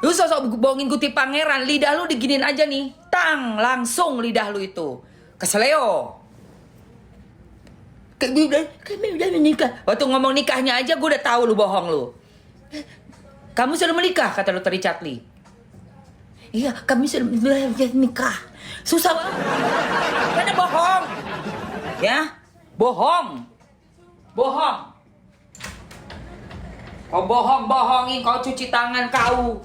Lu sosok bohongin Guti Pangeran, lidah lu diginin aja nih, tang, langsung lidah lu itu keseleo. Kami udah menikah. Waktu ngomong nikahnya aja gue udah tahu lu bohong lu. Kamu sudah menikah, kata Dr. Richard Lee. Iya, kami sudah menikah. Susah banget. Karena bohong. Ya, bohong. Bohong. Kau bohong-bohongin, kau cuci tangan kau.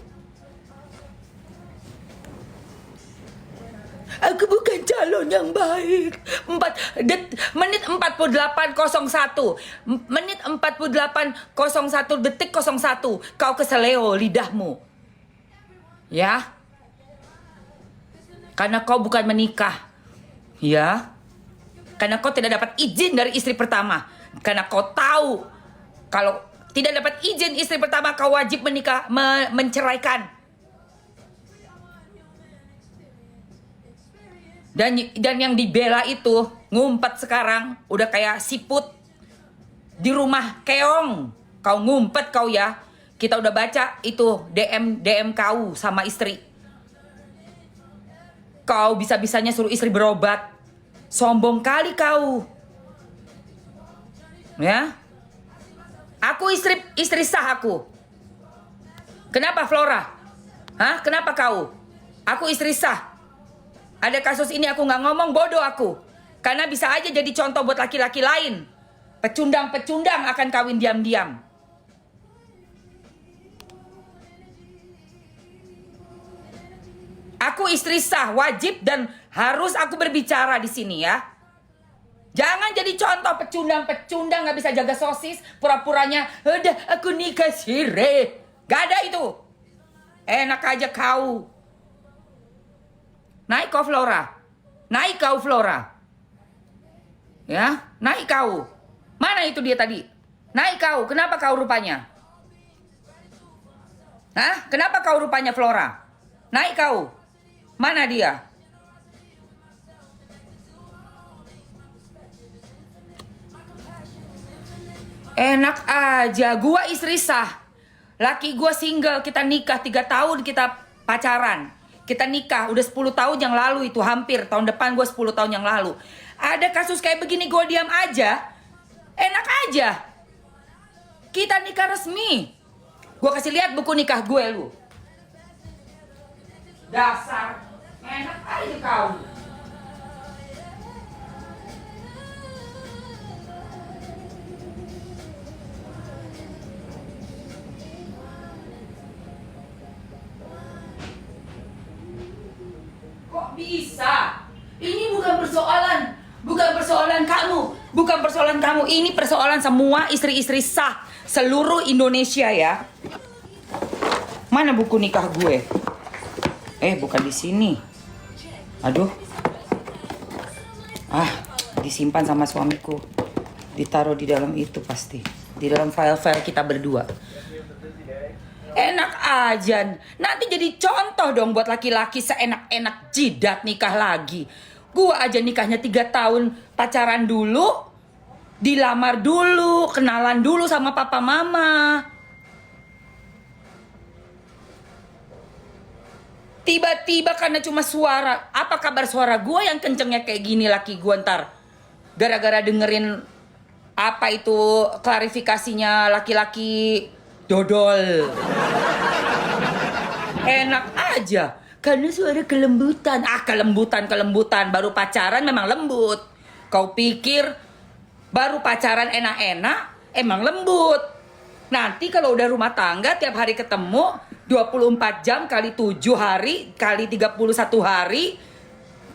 Aku bukan calon yang baik. Menit 48.01. Menit 48.01 detik 01. Kau keseleo lidahmu. Ya. Karena kau bukan menikah. Ya. Karena kau tidak dapat izin dari istri pertama. Karena kau tahu kalau tidak dapat izin istri pertama, kau wajib menikah, menceraikan. Dan yang dibela itu ngumpet sekarang udah kayak siput di rumah keong. Kau ngumpet kau ya. Kita udah baca itu DM kau sama istri. Kau bisa-bisanya suruh istri berobat. Sombong kali kau. Ya. Aku istri sah aku. Kenapa Flora? Hah? Kenapa kau? Aku istri sah. Ada kasus ini aku nggak ngomong, bodoh aku. Karena bisa aja jadi contoh buat laki-laki lain. Pecundang-pecundang akan kawin diam-diam. Aku istri sah, wajib dan harus aku berbicara di sini ya. Jangan jadi contoh pecundang nggak bisa jaga sosis, pura-puranya udah aku nikah sire. Gak ada itu. Enak aja kau. Naik kau Flora. Naik kau Flora. Ya, naik kau. Mana itu dia tadi? Naik kau. Kenapa kau rupanya? Hah? Kenapa kau rupanya Flora? Naik kau. Mana dia? Enak aja, gua istri sah. Laki gua single, kita nikah 3 tahun kita pacaran. Kita nikah udah 10 tahun yang lalu itu, hampir tahun depan gua 10 tahun yang lalu. Ada kasus kayak begini gua diam aja. Enak aja. Kita nikah resmi. Gua kasih lihat buku nikah gue lu. Dasar enak aja kau. Kok bisa? Ini bukan persoalan kamu. Bukan persoalan kamu. Ini persoalan semua istri-istri sah seluruh Indonesia ya. Mana buku nikah gue? Bukan di sini. Aduh. Disimpan sama suamiku. Ditaruh di dalam itu pasti. Di dalam file-file kita berdua. Enak aja. Nanti jadi contoh dong buat laki-laki seenak-enak jidat nikah lagi. Gua aja nikahnya 3 tahun pacaran dulu. Dilamar dulu. Kenalan dulu sama papa mama. Tiba-tiba karena cuma suara. Apa kabar suara gua yang kencengnya kayak gini laki gua ntar. Gara-gara dengerin apa itu klarifikasinya laki-laki dodol. Enak aja. Karena suara kelembutan. Kelembutan. Baru pacaran memang lembut. Kau pikir baru pacaran enak-enak emang lembut. Nanti kalau udah rumah tangga tiap hari ketemu 24 jam kali 7 hari kali 31 hari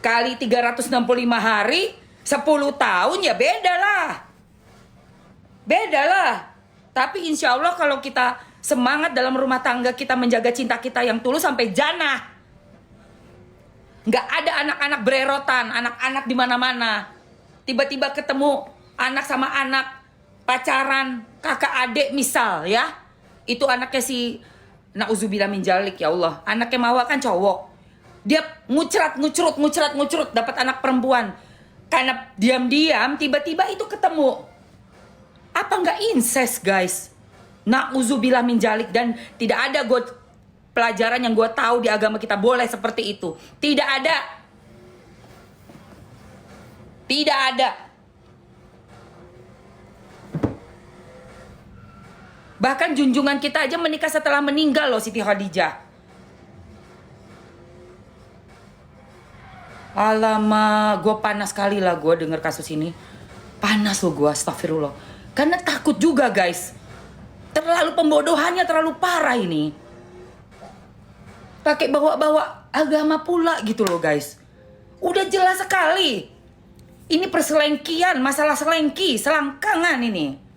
kali 365 hari 10 tahun ya beda lah. Tapi insya Allah kalau kita semangat dalam rumah tangga, kita menjaga cinta kita yang tulus sampai jannah. Nggak ada anak-anak bererotan, anak-anak di mana-mana. Tiba-tiba ketemu anak sama anak, pacaran, kakak adik misal ya. Itu anaknya si Nauzubillah min dzalik ya Allah. Anaknya Mawa kan cowok. Dia ngucrat dapat anak perempuan. Karena diam-diam tiba-tiba itu ketemu. Apa nggak incest guys? Na'udzubillah min dzalik. Dan tidak ada pelajaran yang gue tahu di agama kita boleh seperti itu. Tidak ada. Tidak ada. Bahkan junjungan kita aja menikah setelah meninggal loh, Siti Khadijah. Alamak, gue panas sekali lah gue denger kasus ini. Panas loh gue, astagfirullah. Karena takut juga guys. Terlalu pembodohannya terlalu parah ini. Pakai bawa-bawa agama pula gitu loh guys. Udah jelas sekali. Ini perselengkian, masalah selengki, selangkangan ini.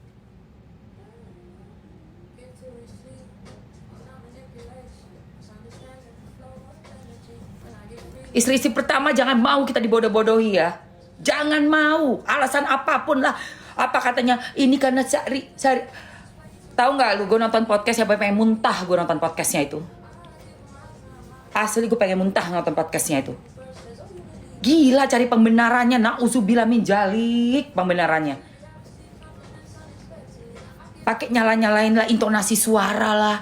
Istri-istri pertama jangan mau kita dibodoh-bodohi ya. Jangan mau, alasan apapun lah. Apa katanya, ini karena cari. Tahu nggak lu, gue nonton podcast ya, pengen muntah gue nonton podcastnya itu. Asli gue pengen muntah nonton podcastnya itu. Gila cari pembenarannya, na'udzubillah min dzalik pembenarannya. Pakai nyala-nyalain lah, intonasi suara lah.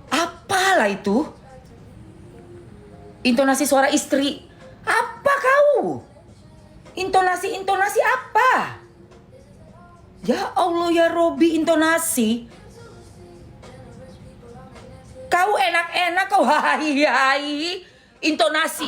Apalah itu? Intonasi suara istri. Apa kau? Intonasi apa? Ya Allah ya Robi, intonasi. Kau enak-enak kau hai. Intonasi.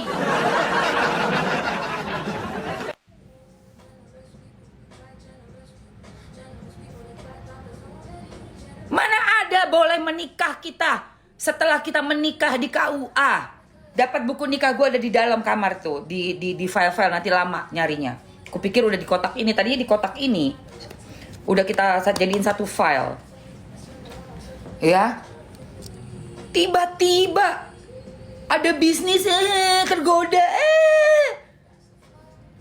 Mana ada boleh menikah kita setelah kita menikah di KUA. Dapat buku nikah gue ada di dalam kamar tuh, di file-file, nanti lama nyarinya. Kupikir udah di kotak ini, tadinya di kotak ini. Udah kita jadiin satu file. Ya. Tiba-tiba ada bisnis tergoda.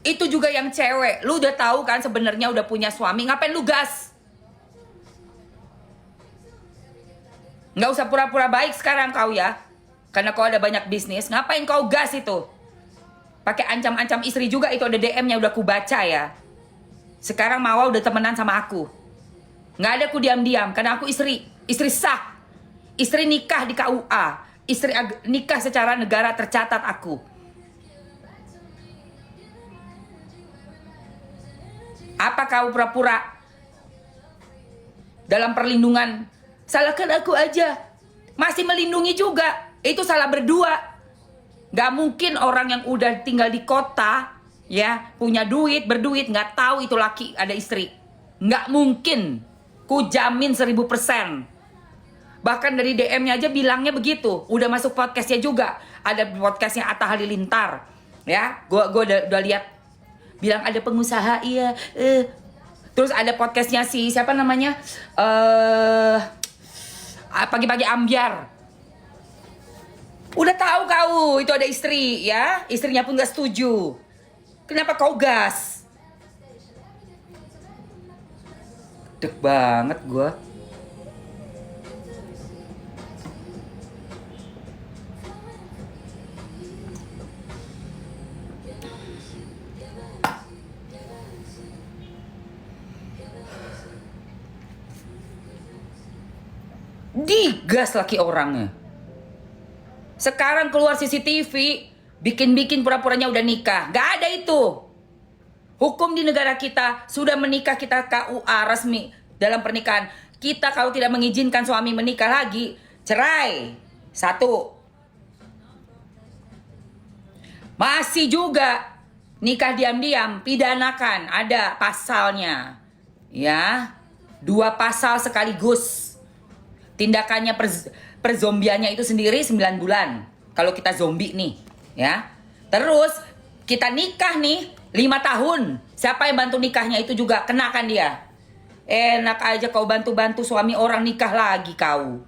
Itu juga yang cewek. Lu udah tahu kan sebenarnya udah punya suami, ngapain lu gas? Nggak usah pura-pura baik sekarang kau ya. Karena kau ada banyak bisnis, ngapain kau gas itu? Pakai ancam-ancam istri juga, itu ada DM-nya udah ku baca ya. Sekarang Mawa udah temenan sama aku. Nggak ada ku diam-diam, karena aku istri sah. Istri nikah di KUA. Istri nikah secara negara tercatat aku. Apa kau pura-pura dalam perlindungan? Salahkan aku aja. Masih melindungi juga. Itu salah berdua. Gak mungkin orang yang udah tinggal di kota, ya, punya duit, berduit, gak tahu itu laki ada istri. Gak mungkin. Ku jamin 1000%. Bahkan dari DM-nya aja bilangnya begitu. Udah masuk podcastnya juga. Ada podcastnya Atta Halilintar. Ya, gue udah lihat. Bilang ada pengusaha, iya. Terus ada podcastnya si, siapa namanya? Pagi-pagi Ambyar. Udah tahu kau itu ada istri ya, istrinya pun gak setuju. Kenapa kau gas? Deg banget gue. Digas laki orangnya. Sekarang keluar CCTV, bikin-bikin pura-puranya udah nikah. Gak ada itu. Hukum di negara kita, sudah menikah kita KUA resmi dalam pernikahan. Kita kalau tidak mengizinkan suami menikah lagi, cerai. 1. Masih juga nikah diam-diam, pidanakan. Ada pasalnya. Ya, 2 pasal sekaligus. Tindakannya perzombiannya itu sendiri 9 bulan. Kalau kita zombie nih, ya. Terus kita nikah nih 5 tahun. Siapa yang bantu nikahnya itu juga kenakan dia. Enak aja kau bantu-bantu suami orang nikah lagi kau.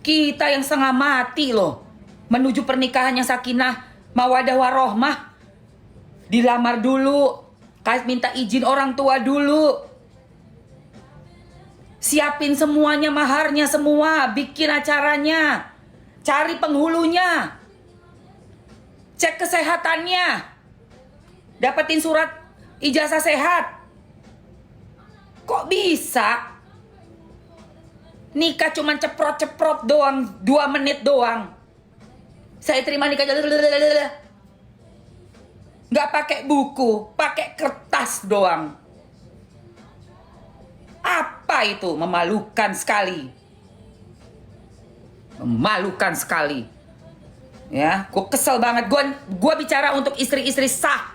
Kita yang setengah mati loh. Menuju pernikahan yang sakinah, mawadah warohmah. Dilamar dulu. Minta izin orang tua dulu. Siapin semuanya, maharnya semua, bikin acaranya, cari penghulunya, cek kesehatannya, dapetin surat ijazah sehat. Kok bisa Nikah cuman ceprot-ceprot doang, 2 menit doang. Saya terima nikah, nggak pakai buku, pakai kertas doang. Apa itu? Memalukan sekali. Memalukan sekali. Ya, gue kesel banget. Gue bicara untuk istri-istri sah.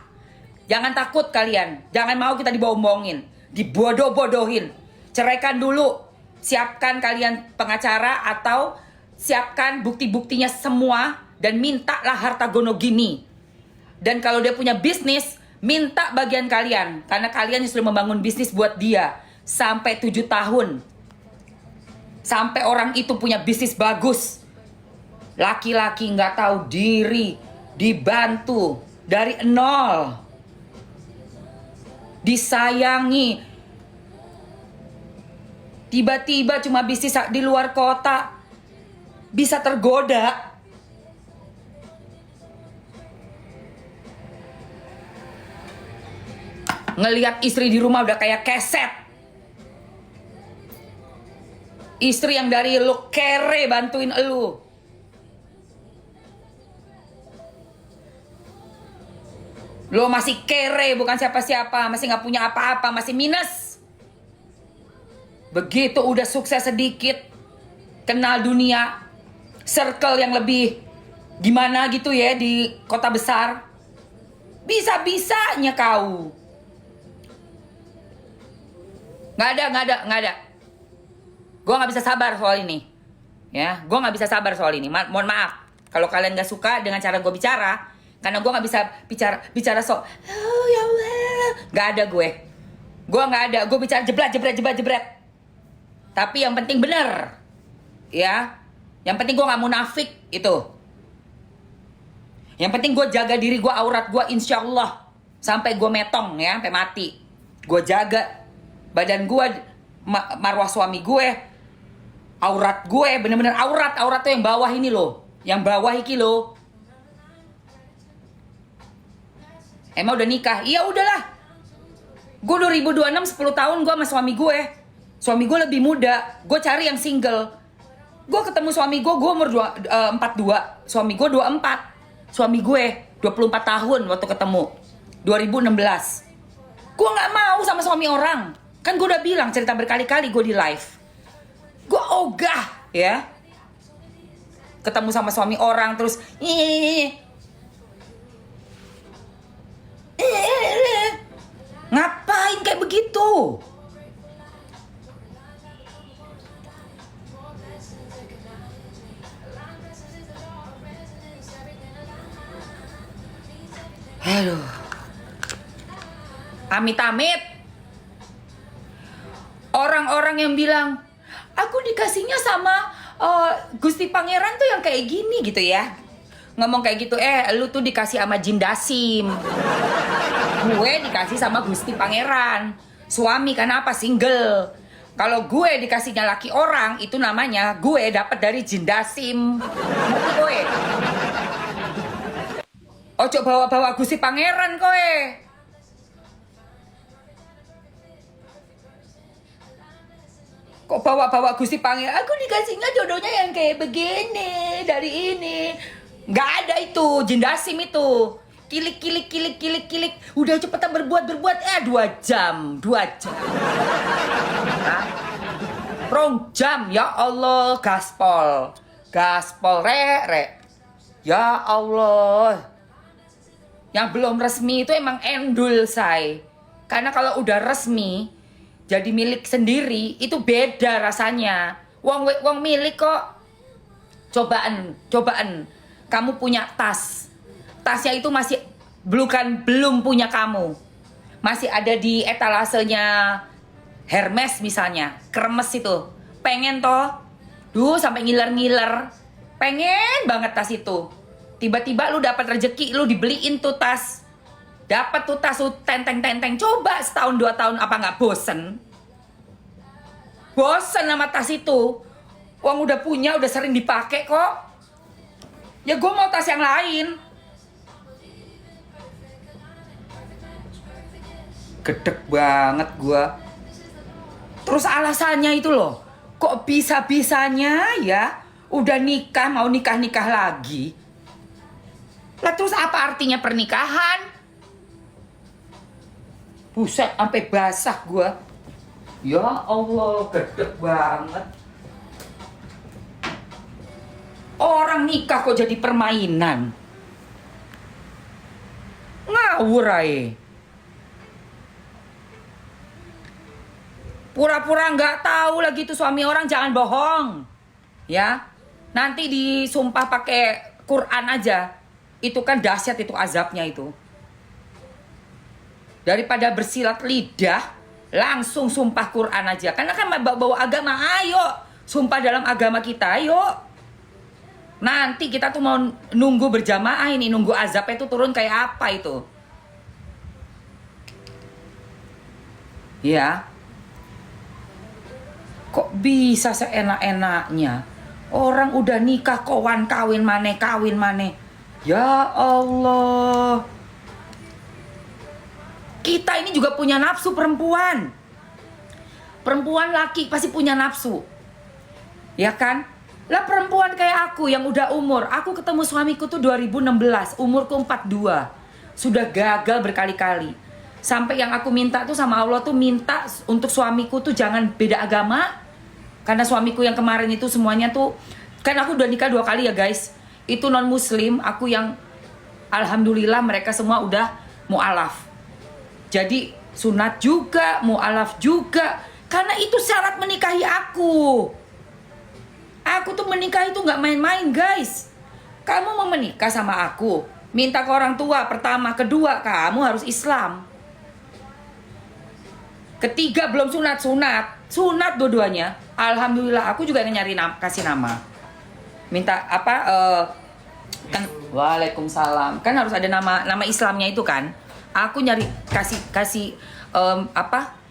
Jangan takut kalian. Jangan mau kita dibohong-bohongin, dibodoh-bodohin. Ceraikan dulu. Siapkan kalian pengacara atau siapkan bukti-buktinya semua dan mintalah harta gono gini. Dan kalau dia punya bisnis, minta bagian kalian. Karena kalian yang sudah membangun bisnis buat dia sampai 7 tahun. Sampai orang itu punya bisnis bagus. Laki-laki nggak tahu diri, dibantu dari nol. Disayangi. Tiba-tiba cuma bisnis di luar kota bisa tergoda. Ngelihat istri di rumah udah kayak keset. Istri yang dari lu kere bantuin elu. Lo masih kere, bukan siapa-siapa, masih nggak punya apa-apa, masih minus. Begitu udah sukses sedikit, kenal dunia, circle yang lebih gimana gitu ya di kota besar, bisa-bisanya kau. Nggak ada. Gue nggak bisa sabar soal ini. Ya, gue nggak bisa sabar soal ini. Mohon maaf kalau kalian nggak suka dengan cara gue bicara, karena gue nggak bisa bicara oh ya Allah, nggak ada gue nggak ada. Gue bicara jebret. Tapi yang penting bener, ya. Yang penting gue nggak munafik itu. Yang penting gue jaga diri gue, aurat gue, insya Allah sampai gue metong ya, sampai mati. Gue jaga badan gue, marwah suami gue, aurat gue, bener-bener aurat tuh yang bawah ini loh, yang bawah iki loh. Emang udah nikah? Iya udahlah. Gue 2026 10 tahun gue sama suami gue. Suami gue lebih muda. Gue cari yang single. Gue ketemu suami gue umur 42. Suami gue 24. Suami gue 24 tahun waktu ketemu 2016. Gue gak mau sama suami orang. Kan gue udah bilang, cerita berkali-kali gue di live. Gue ogah ya ketemu sama suami orang terus ngapain kayak begitu? Aduh. Amit-amit. Orang-orang yang bilang, aku dikasihnya sama Gusti Pangeran tuh yang kayak gini gitu ya. Ngomong kayak gitu, lu tuh dikasih sama Jin Dasim. Gue dikasih sama Gusti Pangeran. Suami karena apa? Single. Kalau gue dikasihnya laki orang, itu namanya gue dapat dari Jin Dasim. Ngerti gue? Ojo bawa-bawa Gusti Pangeran kowe. Kok bawa-bawa Gusti Pangeran? Aku dikasihnya jodohnya yang kayak begini, dari ini. Nggak ada itu, Jin Dasim itu. Kilik. Udah cepetan berbuat. 2 jam. 2 jam. Rong jam, ya Allah, gaspol. Rek. Ya Allah. Yang belum resmi itu emang endul, say. Karena kalau udah resmi, jadi milik sendiri, itu beda rasanya. Wong milik kok. Cobaan. Kamu punya tas. Tasnya itu masih belum punya kamu. Masih ada di etalasenya Hermes misalnya. Kremes itu. Pengen toh. Sampai ngiler. Pengen banget tas itu. Tiba-tiba lu dapat rezeki, lu dibeliin tuh tas. Dapat tuh tas tenteng. Coba setahun 2 tahun apa nggak bosen? Bosen sama tas itu. Uang udah punya, udah sering dipakai kok. Ya gue mau tas yang lain. Gedek banget gue. Terus alasannya itu loh, Kok bisa-bisanya ya udah nikah mau nikah-nikah lagi? Lah terus apa artinya pernikahan? Buset, sampai basah gua. Ya Allah, gede banget. Orang nikah kok jadi permainan? Ngawur aja. Pura-pura nggak tahu lagi tuh suami orang, jangan bohong. Ya. Nanti disumpah pakai Quran aja. Itu kan dahsyat itu azabnya itu. Daripada bersilat lidah, langsung sumpah Quran aja. Karena kan bawa agama, ayo. Sumpah dalam agama kita, ayo. Nanti kita tuh mau nunggu berjamaah ini, nunggu azabnya itu turun kayak apa itu. Ya. Kok bisa seenak-enaknya? Orang udah nikah kawan kawin maneh. Ya Allah. Kita ini juga punya nafsu perempuan. Perempuan laki pasti punya nafsu. Ya kan? Lah perempuan kayak aku yang udah umur. Aku ketemu suamiku tuh 2016. Umurku 42. Sudah gagal berkali-kali. Sampai yang aku minta tuh sama Allah tuh minta untuk suamiku tuh jangan beda agama. Karena suamiku yang kemarin itu semuanya tuh, kan aku udah nikah 2 kali ya guys. Itu non muslim, aku yang alhamdulillah mereka semua udah mu'alaf. Jadi sunat juga, mu'alaf juga. Karena itu syarat menikahi aku. Aku tuh menikah itu gak main-main guys. Kamu mau menikah sama aku, minta ke orang tua pertama, kedua kamu harus Islam. Ketiga belum sunat dua-duanya. Alhamdulillah aku juga nyari kasih nama. Minta apa? Kan Waalaikumsalam. Kan harus ada nama Islamnya itu kan. Aku nyari kasih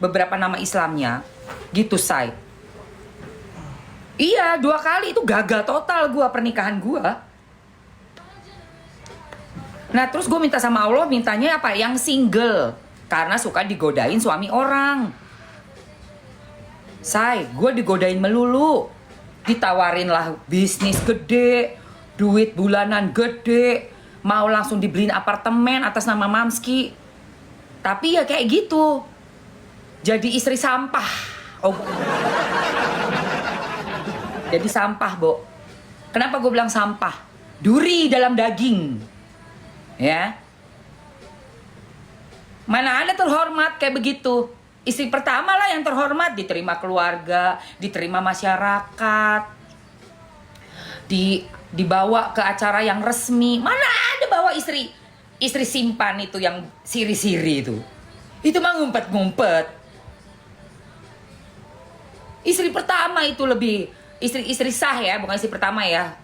beberapa nama Islamnya. Gitu say. Iya 2 kali itu gagal total pernikahan gua. Nah terus gue minta sama Allah, mintanya apa? Yang single. Karena suka digodain suami orang. Say, gue digodain melulu. Ditawarin lah bisnis gede, duit bulanan gede, mau langsung dibeliin apartemen atas nama Mamski. Tapi ya kayak gitu. Jadi istri sampah. Oh. Jadi sampah, Bo. Kenapa gue bilang sampah? Duri dalam daging. Ya. Mana ada terhormat kayak begitu. Istri pertama lah yang terhormat, diterima keluarga, diterima masyarakat, dibawa ke acara yang resmi. Mana ada bawa istri simpan itu yang siri-siri itu. Itu mah ngumpet-ngumpet. Istri pertama itu lebih istri sah ya, bukan istri pertama ya.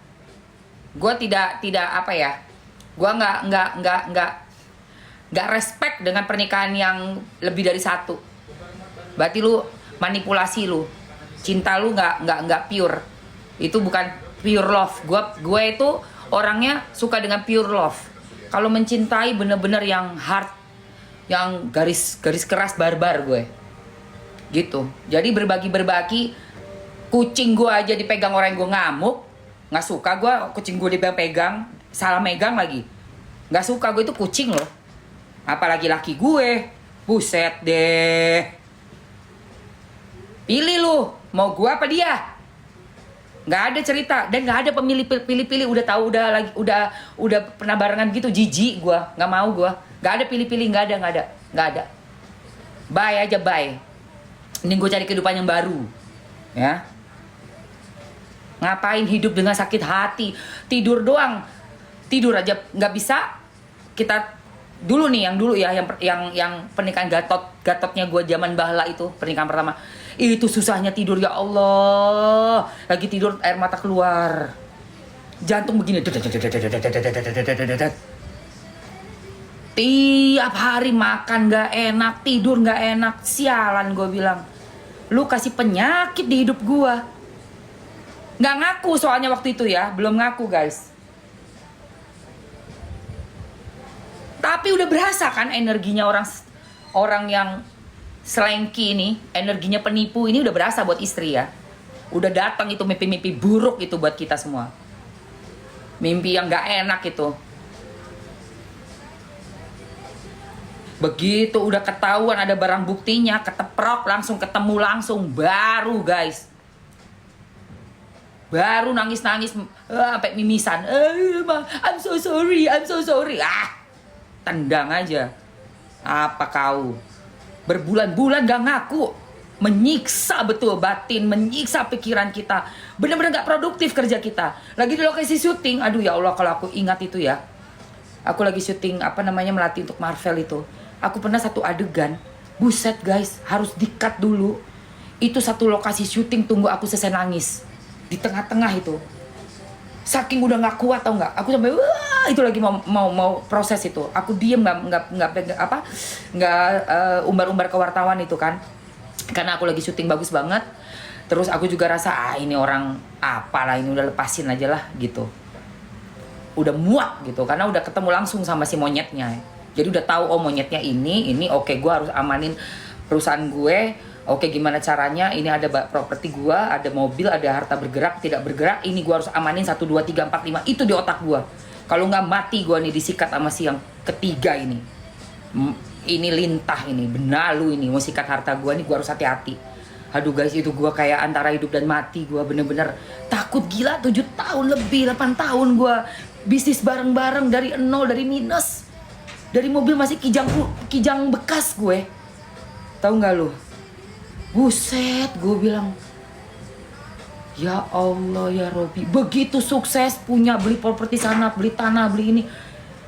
Gue tidak apa ya? Gue nggak respect dengan pernikahan yang lebih dari 1. Berarti lu manipulasi lu. Cinta lu nggak pure. Itu bukan pure love. Gue itu orangnya suka dengan pure love. Kalau mencintai bener-bener yang hard, yang garis keras barbar gue. Gitu. Jadi berbagi kucing gue aja dipegang orang yang gue ngamuk. Nggak suka gue kucing gue dipegang, salah megang lagi. Nggak suka gue itu kucing loh. Apalagi laki gue. Buset deh. Pilih lu, mau gua apa dia? Nggak ada cerita dan nggak ada pilih-pilih. Udah tahu udah pernah barengan gitu, jijik gua, nggak mau gua. Nggak ada pilih-pilih, nggak ada. Bye aja bye. Ini gua cari kehidupan yang baru, ya. Ngapain hidup dengan sakit hati? Tidur doang, tidur aja nggak bisa. Kita dulu nih yang pernikahan gatotnya gua zaman bahla itu pernikahan pertama. Itu susahnya tidur ya Allah. Lagi tidur air mata keluar. Jantung begini. Tiap hari makan gak enak, tidur gak enak. Sialan gue bilang. Lu kasih penyakit di hidup gue. Gak ngaku soalnya waktu itu ya. Belum ngaku guys. Tapi udah berasa kan energinya orang yang selengki ini, energinya penipu ini udah berasa buat istri ya. Udah datang itu mimpi-mimpi buruk itu buat kita semua. Mimpi yang gak enak itu. Begitu udah ketahuan ada barang buktinya, keteprok langsung, ketemu langsung, baru guys. Baru nangis-nangis sampai mimisan. I'm so sorry, I'm so sorry. Tendang aja. Apa kau? Berbulan-bulan gak ngaku. Menyiksa betul batin, menyiksa pikiran kita. Bener-bener gak produktif kerja kita. Lagi di lokasi syuting, aduh ya Allah kalau aku ingat itu ya. Aku lagi syuting melatih untuk Marvel itu. Aku pernah satu adegan, buset guys, harus di-cut dulu. Itu satu lokasi syuting, tunggu aku selesai nangis. Di tengah-tengah itu. Saking udah gak kuat tau gak, aku sampai itu lagi mau proses itu. Aku diem nggak umbar-umbar ke wartawan itu kan. Karena aku lagi syuting bagus banget. Terus aku juga rasa ini orang apalah, ini udah lepasin aja lah gitu. Udah muak gitu karena udah ketemu langsung sama si monyetnya. Jadi udah tahu monyetnya ini oke, gue harus amanin perusahaan gue. Oke, gimana caranya? Ini ada properti gue, ada mobil, ada harta bergerak, tidak bergerak. Ini gue harus amanin 1, 2, 3, 4, 5. Itu di otak gue. Kalau nggak mati gue nih disikat sama si yang ketiga ini. Ini lintah ini, benalu ini. Mau sikat harta gue nih, gue harus hati-hati. Aduh guys, itu gue kayak antara hidup dan mati. Gue bener-bener takut gila. 7 tahun lebih, 8 tahun gue bisnis bareng-bareng dari nol, dari minus. Dari mobil masih kijang bekas gue. Tahu nggak lu? Buset, gue bilang, ya Allah ya Robi, begitu sukses punya, beli properti sana, beli tanah, beli ini,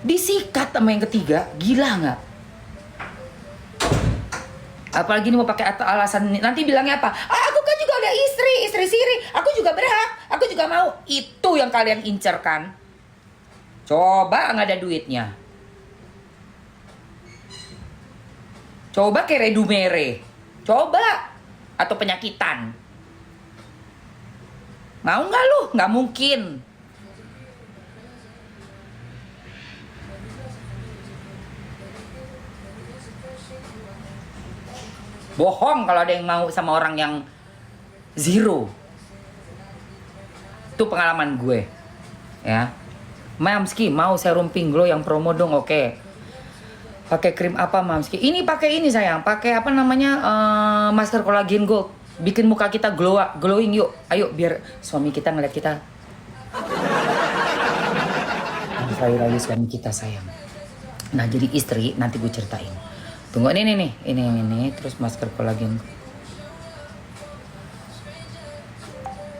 disikat sama yang ketiga, gila nggak? Apalagi ini mau pakai alasan nanti bilangnya apa? Aku kan juga ada istri siri, aku juga berhak, aku juga mau. Itu yang kalian incer kan? Coba nggak ada duitnya. Coba kayak redu mere, coba. Atau penyakitan. Mau nggak lu? Nggak mungkin. Bohong kalau ada yang mau sama orang yang zero. Itu pengalaman gue. Ya. Mamski mau serum pink glow yang promo dong, oke. Pakai krim apa Mamski? Ini pakai ini sayang, pakai masker kolagen gold. Bikin muka kita glowing yuk. Ayo biar suami kita ngeliat kita. Lagi suami kita sayang. Nah jadi istri nanti gue ceritain. Tunggu ini terus masker kolagen.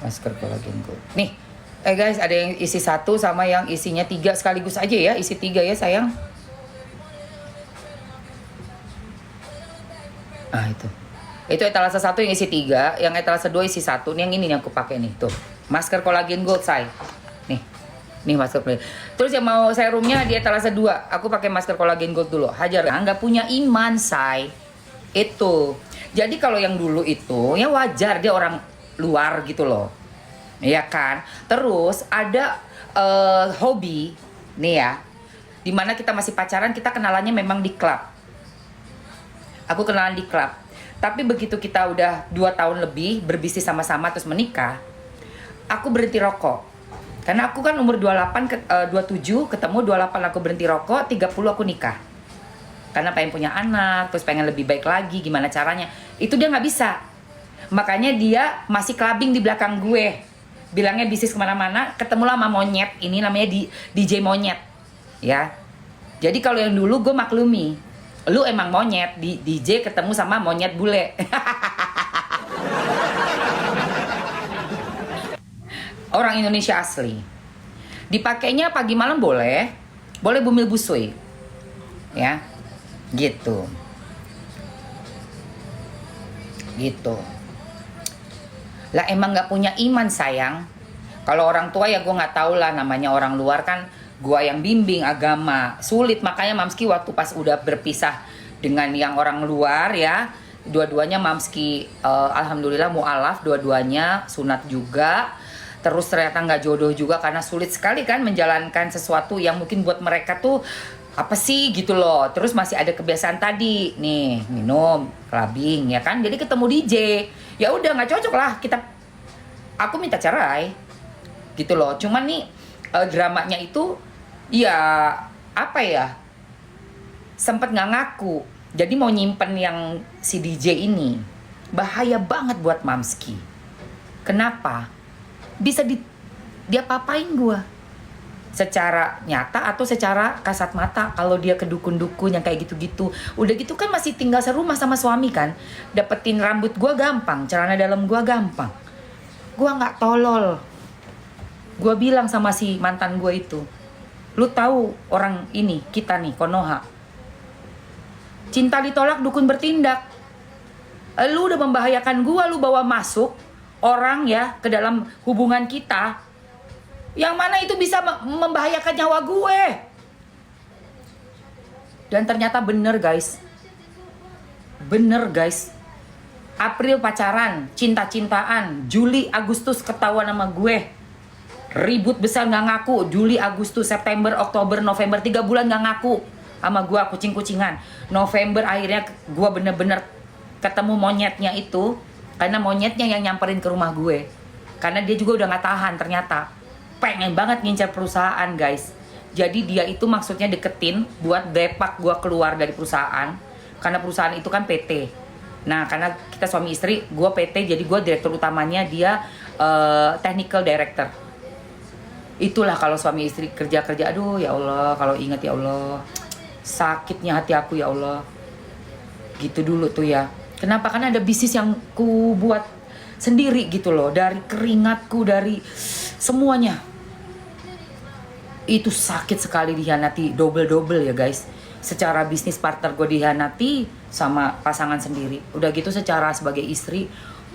Masker kolagen gold. Nih, guys ada yang isi 1 sama yang isinya 3 sekaligus aja ya, isi 3 ya sayang. Itu etalase 1 yang isi 3, yang etalase 2 isi 1. Yang ini yang aku pakai nih, tuh. Masker kolagen gold, say. Nih masker kolagen. Terus yang mau serumnya di etalase 2, aku pakai masker kolagen gold dulu. Hajar, nggak punya iman, say. Itu. Jadi kalau yang dulu itu, ya wajar dia orang luar gitu loh. Iya kan? Terus ada hobi, nih ya. Dimana kita masih pacaran, kita kenalannya memang di klub. Aku kenalan di klub. Tapi begitu kita udah 2 tahun lebih berbisnis sama-sama terus menikah, aku berhenti rokok. Karena aku kan umur 27 ketemu 28 aku berhenti rokok, 30 aku nikah. Karena pengen punya anak, terus pengen lebih baik lagi, gimana caranya. Itu dia nggak bisa. Makanya dia masih clubbing di belakang gue. Bilangnya bisnis kemana-mana, ketemulah sama monyet. Ini namanya DJ monyet. Ya. Jadi kalau yang dulu gue maklumi. Lu emang monyet, di DJ ketemu sama monyet bule. Orang Indonesia asli. Dipakainya pagi malam boleh bumil busui. Ya. Gitu. Lah emang gak punya iman sayang. Kalau orang tua ya gue gak tahu lah, namanya orang luar kan. Gua yang bimbing agama sulit, makanya Mamski waktu pas udah berpisah dengan yang orang luar ya, dua-duanya Mamski alhamdulillah mualaf, dua-duanya sunat juga. Terus ternyata nggak jodoh juga karena sulit sekali kan menjalankan sesuatu yang mungkin buat mereka tuh apa sih gitu loh. Terus masih ada kebiasaan tadi nih, minum, clubbing ya kan, jadi ketemu DJ ya udah nggak cocok lah kita aku minta cerai gitu loh. Cuman nih dramanya itu ya apa ya, sempet nggak ngaku. Jadi mau nyimpen yang si DJ ini. Bahaya banget buat Mamski. Kenapa? Bisa dia papain gua secara nyata atau secara kasat mata. Kalau dia ke dukun-dukun yang kayak gitu-gitu, udah gitu kan masih tinggal serumah sama suami kan, dapetin rambut gua gampang, celana dalam gua gampang. Gua nggak tolol. Gua bilang sama si mantan gua itu, lu tahu orang ini, kita nih Konoha, cinta ditolak dukun bertindak. Lu udah membahayakan gua, lu bawa masuk orang ya ke dalam hubungan kita, yang mana itu bisa membahayakan nyawa gue. Dan ternyata bener guys. April pacaran, cinta-cintaan, Juli, Agustus ketahuan sama gue. Ribut besar gak ngaku, Juli, Agustus, September, Oktober, November, 3 bulan gak ngaku sama gue, kucing-kucingan. November akhirnya gue bener-bener ketemu monyetnya itu, karena monyetnya yang nyamperin ke rumah gue. Karena dia juga udah gak tahan ternyata. Pengen banget ngincar perusahaan guys. Jadi dia itu maksudnya deketin buat depak gue keluar dari perusahaan. Karena perusahaan itu kan PT. Nah karena kita suami istri, gue PT, jadi gue direktur utamanya, dia technical director. Itulah kalau suami istri kerja-kerja, aduh ya Allah, kalau ingat ya Allah, sakitnya hati aku ya Allah. Gitu dulu tuh ya. Kenapa? Karena ada bisnis yang ku buat sendiri gitu loh, dari keringatku, dari semuanya. Itu sakit sekali dihianati, double ya guys. Secara bisnis partner gue dihianati, sama pasangan sendiri. Udah gitu secara sebagai istri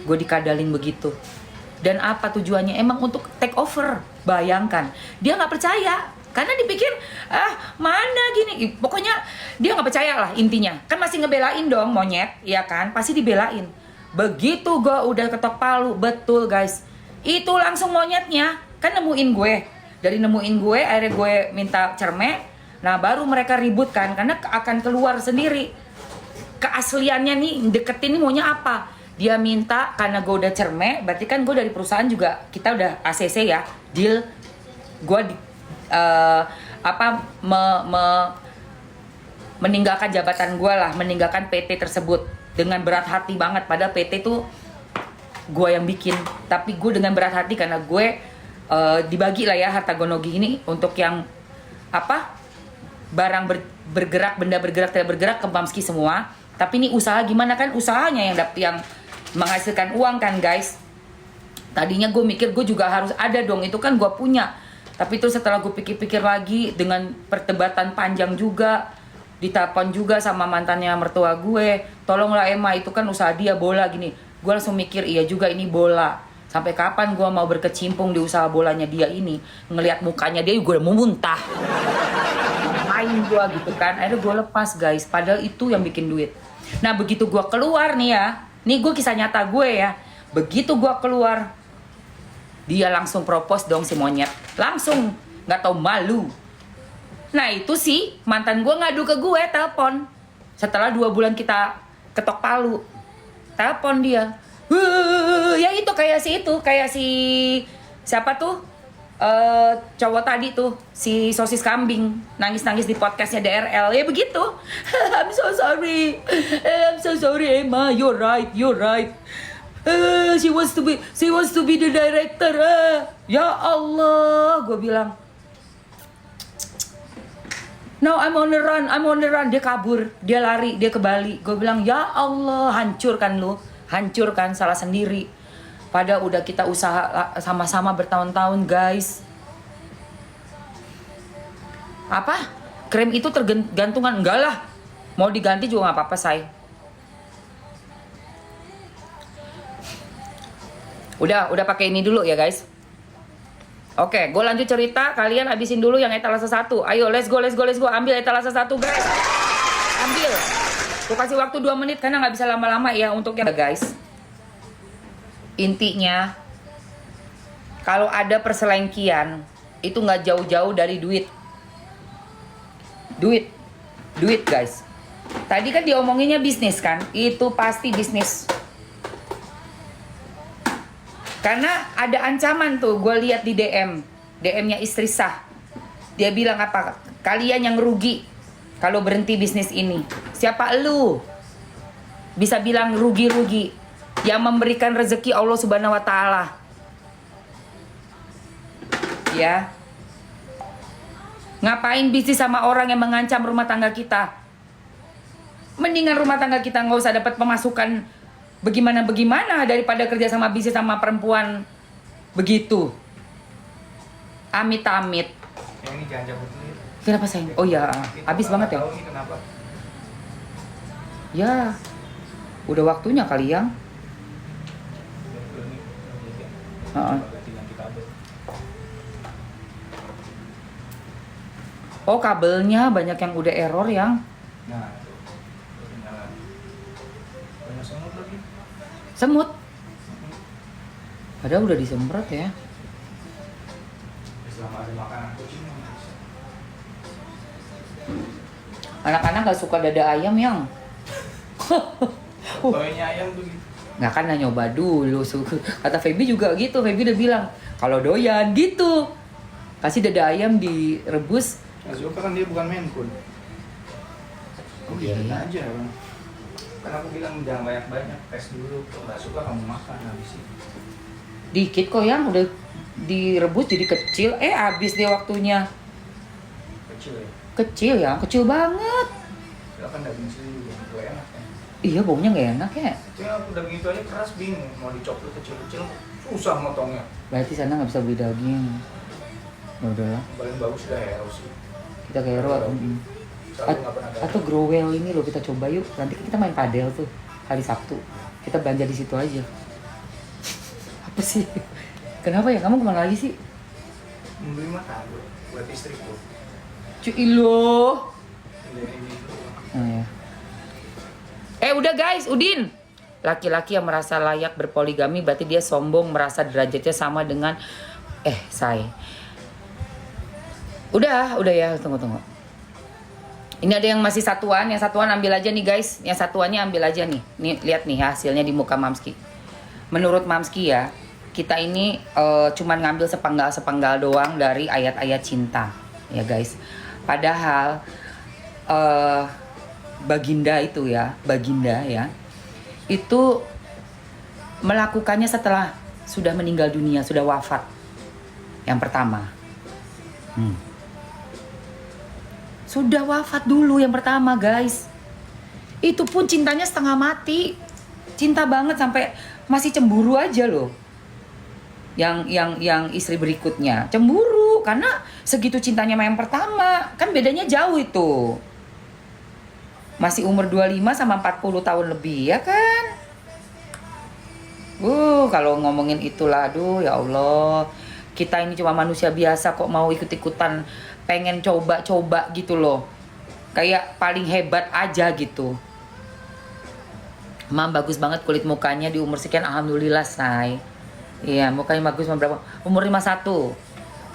gue dikadalin begitu. Dan apa tujuannya? Emang untuk take over. Bayangkan, dia nggak percaya karena dipikir mana gini. Pokoknya dia nggak percaya lah intinya. Kan masih ngebelain dong monyet, ya kan? Pasti dibelain. Begitu gue udah ketok palu, betul guys, itu langsung monyetnya kan nemuin gue. Dari nemuin gue, akhirnya gue minta cermek. Nah baru mereka ribut kan, karena akan keluar sendiri keasliannya nih, deketin nih maunya apa. Dia minta, karena gue udah cermek, berarti kan gue dari perusahaan juga, kita udah ACC ya, deal. Gue meninggalkan jabatan gue lah, meninggalkan PT tersebut dengan berat hati banget. Padahal PT tuh gue yang bikin, tapi gue dengan berat hati karena gue dibagi lah ya harta gonogi ini untuk yang barang bergerak, benda bergerak, tidak bergerak ke Mamski semua. Tapi ini usaha gimana kan, usahanya yang menghasilkan uang kan guys. Tadinya gue mikir gue juga harus ada dong, itu kan gue punya. Tapi itu setelah gue pikir-pikir lagi, dengan perdebatan panjang juga, ditelepon juga sama mantannya mertua gue, tolonglah Emma, itu kan usaha dia, bola gini. Gue langsung mikir, iya juga ini bola. Sampai kapan gue mau berkecimpung di usaha bolanya dia ini? Ngelihat mukanya dia gue udah mau muntah. Main gue gitu kan. Akhirnya gue lepas guys. Padahal itu yang bikin duit. Nah begitu gue keluar nih ya. Nih gue kisah nyata gue ya. Begitu gue keluar, dia langsung propose dong si monyet. Langsung. Gak tau malu. Nah itu sih mantan gue ngadu ke gue, telepon. Setelah 2 bulan kita ketok palu, telepon dia. Ya itu kayak si siapa tuh, cowok tadi tuh, si sosis kambing, nangis-nangis di podcastnya DRL, ya begitu. I'm so sorry Emma, you're right. She wants to be the director. Ya Allah, gue bilang, no, I'm on the run. Dia kabur, dia lari, dia ke Bali. Gue bilang, ya Allah, hancurkan lu. Hancurkan, salah sendiri. Padahal udah kita usaha sama-sama bertahun-tahun guys. Apa? Krem itu tergantungan? Enggak lah. Mau diganti juga gak apa-apa say. Udah pakai ini dulu ya guys. Oke, gue lanjut cerita. Kalian habisin dulu yang etalase 1. Ayo, let's go. Ambil etalase 1 guys. Ambil. Gue kasih waktu 2 menit karena gak bisa lama-lama ya untuk yang guys. Intinya, kalau ada perselengkian, itu gak jauh-jauh dari duit. Duit guys. Tadi kan diomonginnya bisnis kan. Itu pasti bisnis. Karena ada ancaman tuh, gue lihat di DM-nya istri sah. Dia bilang apa? Kalian yang rugi kalau berhenti bisnis ini. Siapa lu? Bisa bilang rugi-rugi. Yang memberikan rezeki Allah Subhanahu wa Ta'ala. Ya. Ngapain bisnis sama orang yang mengancam rumah tangga kita? Mendingan rumah tangga kita nggak usah dapat pemasukan bagaimana daripada kerja sama bisnis sama perempuan begitu. Amit-amit. Yang ini jangan cabut dulu ya. Kenapa sayang? Oh ya, habis banget ya. Tahu nih kenapa? Ya, udah waktunya kali yang. Oh, kabelnya banyak yang udah error yang. Nah, tuh. Ketinggalan. Banyak semut lagi. Semut. Padahal udah disemprot ya. Selama ada makanan kucing yang bisa. Anak-anak gak suka dada ayam yang. Toynya ayam tuh gitu. Nggak kan nyoba dulu. Kata Feby juga gitu. Feby udah bilang kalau doyan gitu. Kasih dada ayam direbus. Nggak suka kan dia bukan main pun. Biarin aja kan. Kan aku bilang jangan banyak-banyak, tes dulu. Kalau nggak suka kamu makan habisin. Dikit kok yang udah direbus jadi kecil. Habis dia waktunya. Kecil ya. Kecil ya, kecil banget. Silakan daging sendiri juga gue enak kan. Iya baunya nggak enak ya. Itu yang aku daging itu aja keras bingung. Mau dicopot kecil-kecil susah motongnya. Berarti sana nggak bisa beli daging. Ya udahlah, Paling bagus udah hero sih. kita ke Hero. Selalu nggak pernah gagal. Atau Growell ini loh, kita coba yuk. Nanti kita main padel tuh hari Sabtu. Kita belanja di situ aja. Apa sih? Kenapa ya? Kamu kemana lagi sih? Membeli makan buat istriku. Cuy lo. Ini Nah, ya. Udah guys, Udin. Laki-laki yang merasa layak berpoligami berarti dia sombong, merasa derajatnya sama dengan say. Udah ya, tunggu. Ini ada yang masih satuan, yang satuan ambil aja nih guys. Yang satuannya ambil aja nih. Nih lihat nih hasilnya di muka Mamski. Menurut Mamski ya, kita ini cuman ngambil sepenggal doang dari ayat-ayat cinta, ya guys. Padahal Baginda ya, itu melakukannya setelah sudah meninggal dunia, sudah wafat. Yang pertama. Sudah wafat dulu yang pertama, guys. Itu pun cintanya setengah mati. Cinta banget sampai masih cemburu aja loh. Yang istri berikutnya cemburu karena segitu cintanya sama yang pertama. Kan bedanya jauh itu. Masih umur 25 sama 40 tahun lebih, ya kan? Kalau ngomongin itulah, aduh ya Allah. Kita ini cuma manusia biasa kok mau ikut-ikutan pengen coba-coba gitu loh. Kayak paling hebat aja gitu. Mam bagus banget kulit mukanya di umur sekian, alhamdulillah say. Iya, mukanya bagus berapa? Umur 51.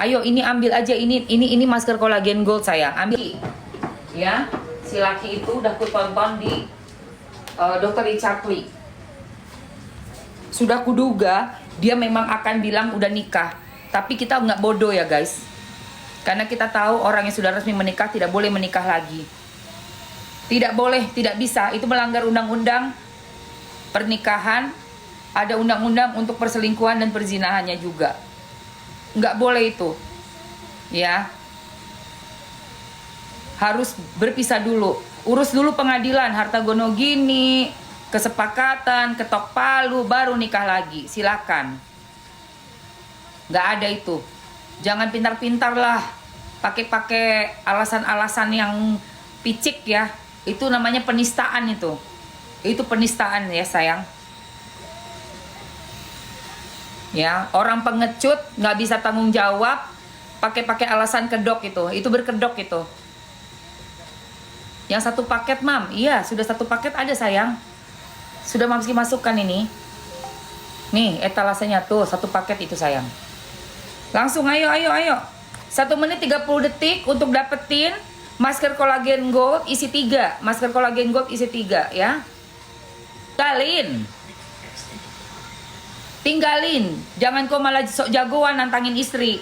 Ayo ini ambil aja ini masker kolagen gold sayang. Ambil. Ya, si laki itu udah kutonton di Dr. Richard Lee. Sudah kuduga dia memang akan bilang udah nikah. Tapi kita nggak bodoh ya guys. Karena kita tahu orang yang sudah resmi menikah tidak boleh menikah lagi. Tidak boleh, tidak bisa. Itu melanggar undang-undang pernikahan. Ada undang-undang untuk perselingkuhan dan perzinahannya juga. Nggak boleh itu. Ya. Harus berpisah dulu. Urus dulu pengadilan, harta gono gini, kesepakatan, ketok palu, baru nikah lagi. Silakan. Nggak ada itu. Jangan pintar-pintar lah. Pakai alasan-alasan yang picik ya. Itu namanya penistaan itu. Itu penistaan ya sayang. Ya, orang pengecut nggak bisa tanggung jawab. Pakai alasan kedok itu berkedok itu. Yang satu paket mam, iya sudah satu paket ada sayang. Sudah Mamski masukkan ini. Nih etalasenya tuh satu paket itu sayang. Langsung ayo. 1 menit 30 detik untuk dapetin masker kolagen gold isi 3. Masker kolagen gold isi 3 ya. Kalin. Tinggalin. Jangan kau malah sok jagoan nantangin istri.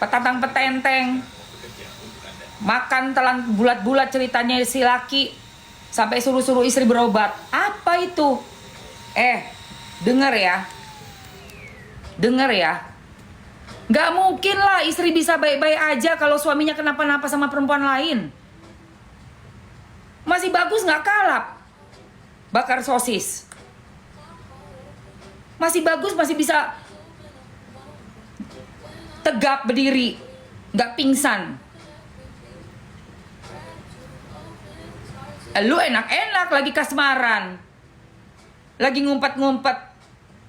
Petatang petenteng. Makan telan bulat-bulat ceritanya si laki. Sampai suruh-suruh istri berobat. Apa itu? Denger ya. Dengar ya, nggak mungkin lah istri bisa baik-baik aja kalau suaminya kenapa-napa sama perempuan lain. Masih bagus nggak kalap bakar sosis. Masih bagus, masih bisa tegap berdiri, nggak pingsan. Lu enak-enak lagi kasmaran, lagi ngumpet-ngumpet.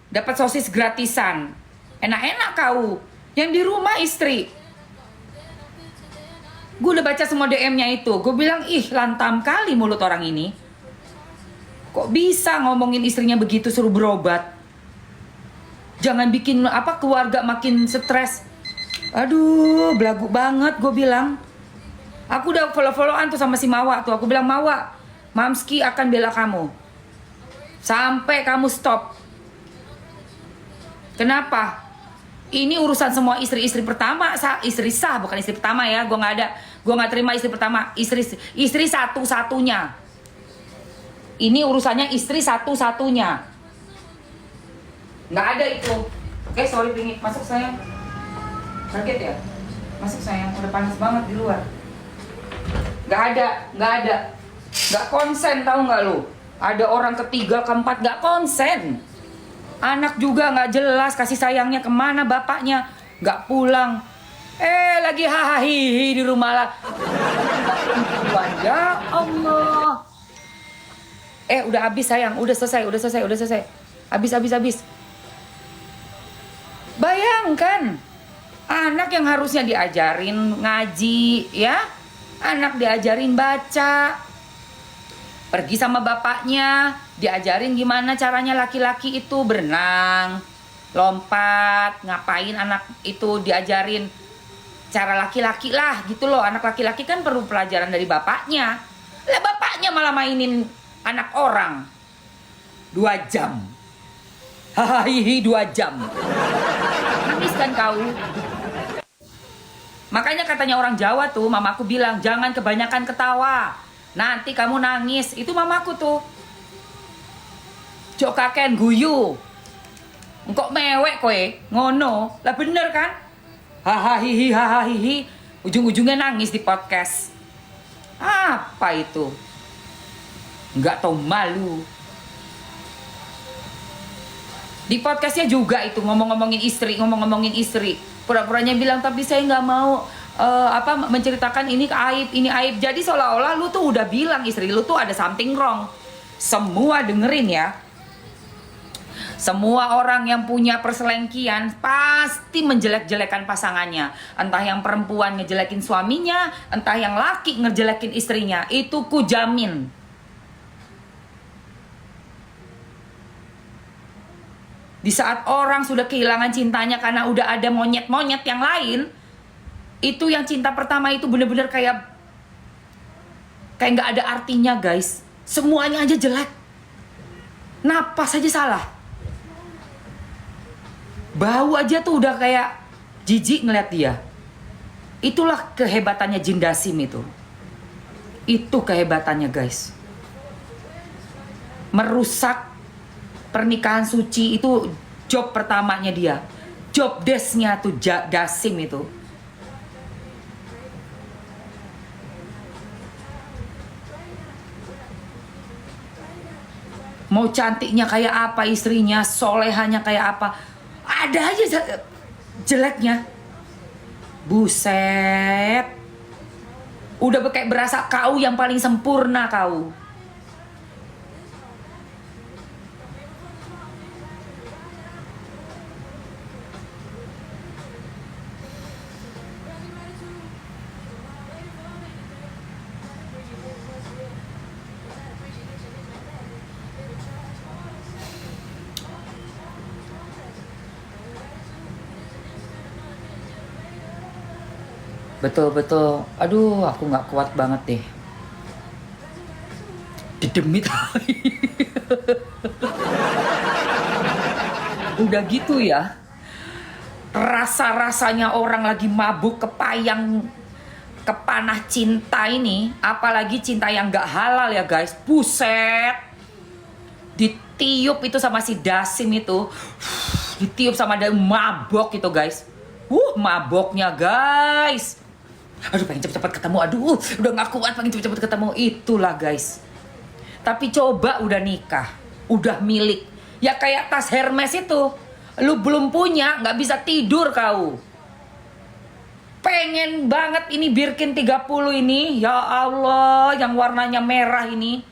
Dapat sosis gratisan. Enak-enak kau. Yang di rumah istri. Gue udah baca semua DM-nya itu. Gue bilang, ih lantam kali mulut orang ini. Kok bisa ngomongin istrinya begitu suruh berobat? Jangan bikin keluarga makin stres. Aduh, belagu banget gue bilang. Aku udah follow-followan tuh sama si Mawa tuh. Aku bilang, Mawa, Mamski akan bela kamu. Sampai kamu stop. Kenapa? Ini urusan semua istri-istri pertama, istri sah bukan istri pertama ya. Gue nggak terima istri pertama, istri satu-satunya. Ini urusannya istri satu-satunya. Nggak ada itu. Oke, sorry pingin masuk sayang. Kaget ya? Masuk sayang, udah panas banget di luar. Nggak ada. Nggak konsen, tahu nggak lu? Ada orang ketiga, keempat nggak konsen. Anak juga nggak jelas kasih sayangnya kemana bapaknya, nggak pulang. Lagi hahaha di rumah lah. Ya Allah. Udah habis sayang, udah selesai. Habis. Bayangkan, anak yang harusnya diajarin ngaji, ya, anak diajarin baca. Pergi sama bapaknya, diajarin gimana caranya laki-laki itu berenang, lompat, ngapain anak itu diajarin cara laki-laki lah gitu loh. Anak laki-laki kan perlu pelajaran dari bapaknya. Lah bapaknya malah mainin anak orang 2 jam. Hahaha 2 jam. Nangis kan kau? Makanya katanya orang Jawa tuh, mamaku bilang jangan kebanyakan ketawa. Nanti kamu nangis. Itu mamaku tuh. Jok kaken guyu. Engkok mewek kowe, ngono. Lah bener kan? Hahaha. Ujung-ujungnya nangis di podcast. Apa itu? Nggak tahu malu. Di podcastnya juga itu ngomongin istri. Pura-puranya bilang tapi saya nggak mau menceritakan ini aib. Jadi seolah-olah lu tuh udah bilang istri lu tuh ada something wrong. Semua dengerin ya. Semua orang yang punya perselengkian pasti menjelek-jelekan pasangannya. Entah yang perempuan ngejelekin suaminya, entah yang laki ngejelekin istrinya. Itu ku jamin. Di saat orang sudah kehilangan cintanya karena udah ada monyet-monyet yang lain, itu yang cinta pertama itu bener-bener kayak nggak ada artinya guys. Semuanya aja jelek. Napas aja salah. Bau aja tuh udah kayak jijik ngeliat dia. Itulah kehebatannya Jin Dasim itu. Itu kehebatannya guys. Merusak pernikahan suci itu job pertamanya dia. Job desknya tuh Dasim itu. Mau cantiknya kayak apa istrinya, solehanya kayak apa, ada aja jeleknya. Buset. Udah kayak berasa kau yang paling sempurna kau. Betul. Aduh, aku nggak kuat banget deh. Didemit. Udah gitu ya, rasa-rasanya orang lagi mabuk kepayang kepanah cinta ini, apalagi cinta yang gak halal ya guys. Buset, ditiup itu sama si Dasim itu, ditiup sama dia, mabok itu guys. Maboknya guys. Aduh, pengen cepet-cepet ketemu. Aduh, udah gak kuat, pengen cepet-cepet ketemu. Itulah guys. Tapi coba udah nikah, udah milik, ya kayak tas Hermes itu, lu belum punya, gak bisa tidur kau. Pengen banget ini Birkin 30 ini, ya Allah, yang warnanya merah ini,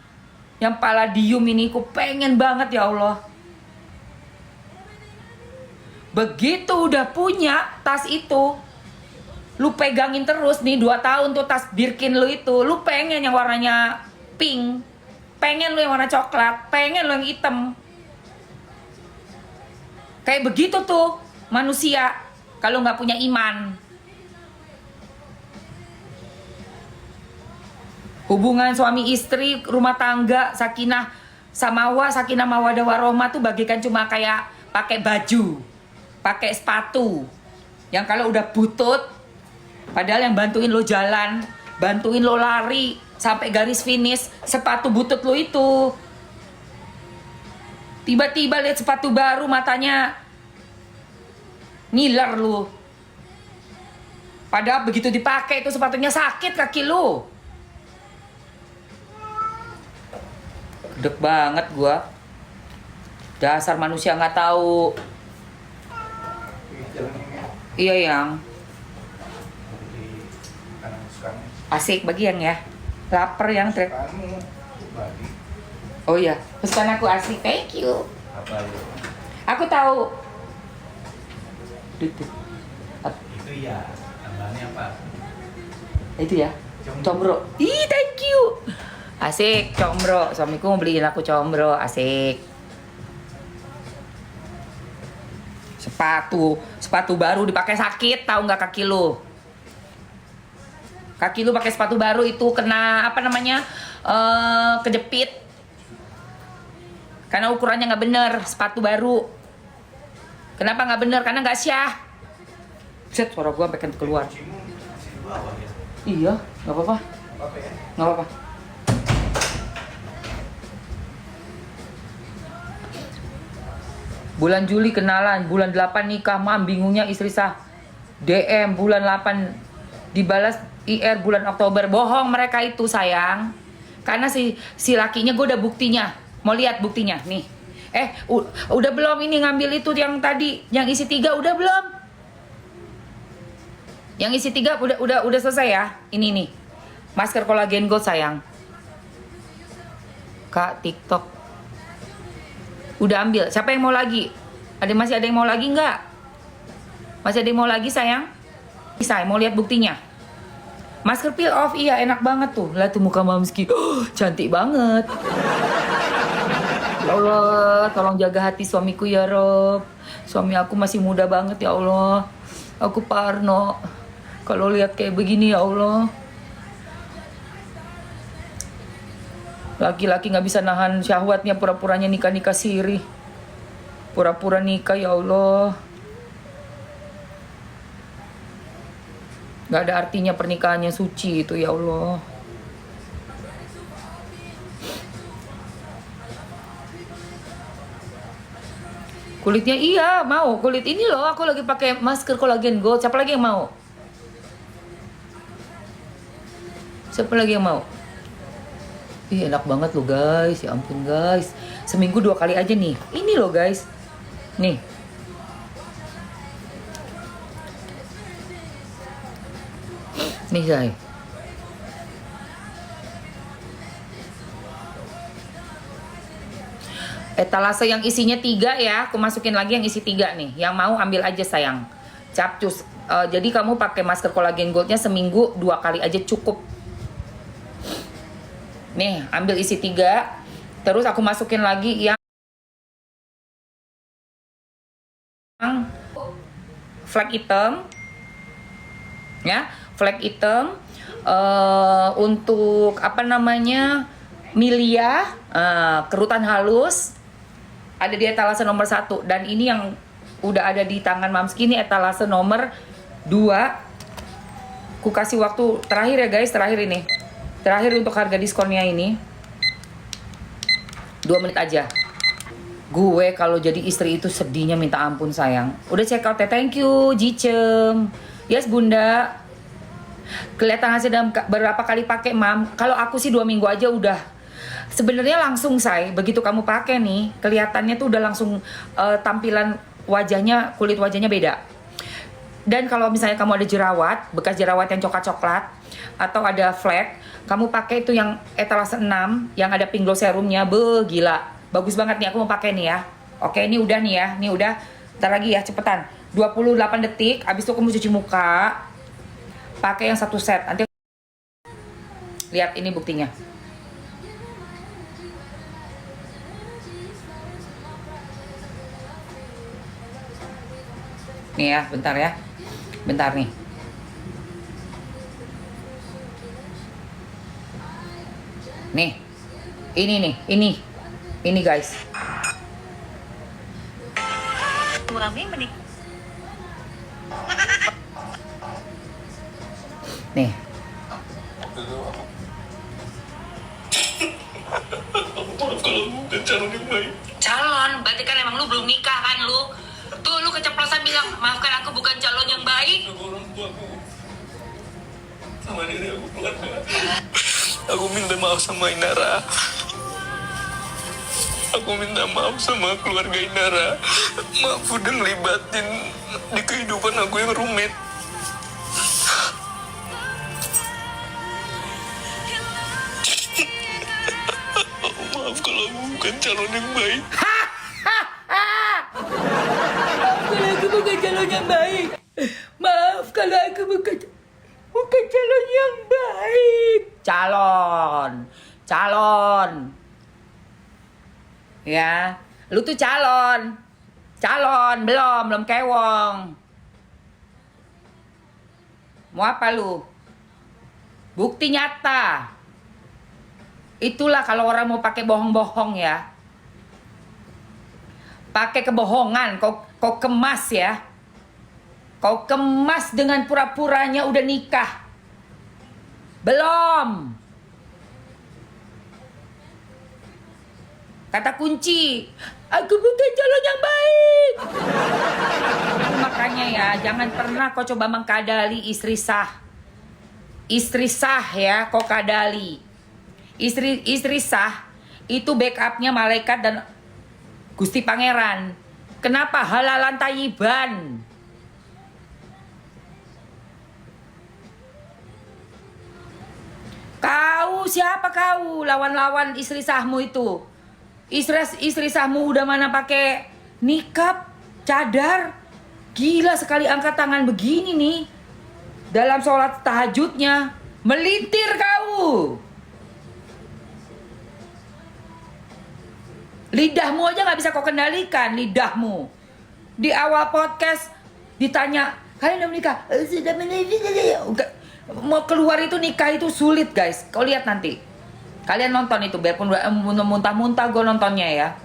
yang palladium ini, ku pengen banget ya Allah. Begitu udah punya tas itu, lu pegangin terus nih 2 tahun tuh tas Birkin lu itu, lu pengen yang warnanya pink, pengen lu yang warna coklat, pengen lu yang hitam. Kayak begitu tuh manusia kalau nggak punya iman. Hubungan suami istri, rumah tangga, sakinah mawaddah warahmah tuh bagikan cuma kayak pakai baju, pakai sepatu. Yang kalau udah butut, padahal yang bantuin lo jalan, bantuin lo lari sampai garis finish, sepatu butut lo itu. Tiba-tiba lihat sepatu baru, matanya ngiler lo. Padahal begitu dipakai itu sepatunya sakit kaki lo. Gedek banget gua. Dasar manusia nggak tahu. Iya yang asik bagi yang ya. Lapar yang trek. Oh iya, pesan aku asik. Thank you. Aku tahu. Itu ya, tambahnya apa? Itu ya. Combro. Ih, thank you. Asik, combro. Suamiku mau beliin aku combro, asik. Sepatu baru dipakai sakit, tahu nggak kaki lu? Kaki lu pakai sepatu baru itu kena apa namanya? Kejepit. Karena ukurannya nggak bener, sepatu baru. Kenapa nggak bener? Karena nggak syah. Set, suara gua sampai keluar. Iya, nggak apa-apa. Nggak apa-apa. Bulan Juli kenalan, bulan 8 nikah, mam bingungnya istri sah. DM bulan 8 dibalas IR bulan Oktober. Bohong mereka itu sayang. Karena si lakinya gue udah buktinya. Mau lihat buktinya nih. Udah belum ini ngambil itu yang tadi, yang isi 3 udah belum? Yang isi 3 udah selesai ya. Ini nih. Masker kolagen gold sayang. Kak TikTok udah ambil. Siapa yang mau lagi? Masih ada yang mau lagi nggak? Masih ada yang mau lagi sayang? Bisa, mau lihat buktinya. Masker peel off, iya enak banget tuh. Lihat tuh muka Mamski, cantik banget. Ya Allah, tolong jaga hati suamiku ya Rob. Suami aku masih muda banget ya Allah. Aku parno kalau lihat kayak begini ya Allah. Laki-laki gak bisa nahan syahwatnya, pura-puranya nikah-nikah siri. Pura-pura nikah ya Allah. Gak ada artinya pernikahannya suci itu ya Allah. Kulitnya iya mau, kulit ini loh aku lagi pakai masker kolagen gold. Siapa lagi yang mau? Siapa lagi yang mau? Ih enak banget loh guys, ya ampun guys. Seminggu 2 kali aja nih. Ini loh guys. Nih. Nih guys. Etalase yang isinya 3 ya. Aku masukin lagi yang isi 3 nih. Yang mau ambil aja sayang. Capcus. Jadi kamu pakai masker kolagen goldnya seminggu 2 kali aja cukup. Nih, ambil isi 3. Terus aku masukin lagi yang flag hitam. Ya, flag hitam. Untuk apa namanya? Milia, kerutan halus. ada di etalase nomor 1. Dan ini yang udah ada di tangan Mamski ini etalase nomor 2. Ku kasih waktu terakhir ya guys, terakhir ini. Terakhir untuk harga diskonnya ini. 2 menit aja. Gue kalau jadi istri itu sedihnya minta ampun sayang. Udah check out ya, thank you Jicem. Yes bunda. Kelihatan hasil dalam berapa kali pakai mam? Kalau aku sih 2 minggu aja udah. Sebenarnya langsung say, begitu kamu pakai nih, kelihatannya tuh udah langsung tampilan wajahnya, kulit wajahnya beda. Dan kalau misalnya kamu ada jerawat, bekas jerawat yang coklat-coklat, atau ada flek, kamu pakai itu yang etalase 6, yang ada pink glow serumnya, gila. Bagus banget nih, aku mau pakai nih ya. Oke, ini udah nih ya, ini udah. Ntar lagi ya, cepetan. 28 detik, abis itu kamu cuci muka. Pakai yang 1 set. Nanti lihat ini buktinya. Nih ya, bentar ya. Bentar nih. Nih. Ini nih, ini guys. Suami menik. Nih. Kalau bukan calon yang baik. Calon, berarti kan emang lu belum nikah kan lu? Tuh lu keceplosan bilang, maafkan aku bukan calon yang baik. Sama orang tua aku, sama diri aku keluarga. Aku minta maaf sama Inara. Aku minta maaf sama keluarga Inara. Maaf udah ngelibatin di kehidupan aku yang rumit. Maaf kalau aku bukan calon yang baik. Kalau aku bukan calon yang baik. Maaf kalau aku bukan calon yang baik. Calon. Ya, lu tuh calon, belum kewong. Mau apa lu? Bukti nyata. Itulah kalau orang mau pakai bohong-bohong ya. Pakai kebohongan, kau kemas ya. Kau kemas dengan pura-puranya udah nikah. Belum. Kata kunci, aku bukan calon yang baik. Makanya ya, jangan pernah kau coba mengkadali istri sah. Istri sah ya, kau kadali. Istri sah itu backupnya malaikat dan Gusti Pangeran. Kenapa halalan tayyiban? Kau siapa kau? Lawan-lawan istri sahmu itu. Istri sahmu udah mana pakai nikab, cadar. Gila sekali angkat tangan begini nih. Dalam sholat tahajudnya. Melintir kau. Lidahmu aja gak bisa kau kendalikan, lidahmu. Di awal podcast ditanya, kalian udah menikah? Sudah menikah. Mau keluar itu nikah itu sulit guys. Kau lihat nanti. Kalian nonton itu, biarpun muntah-muntah gue nontonnya ya.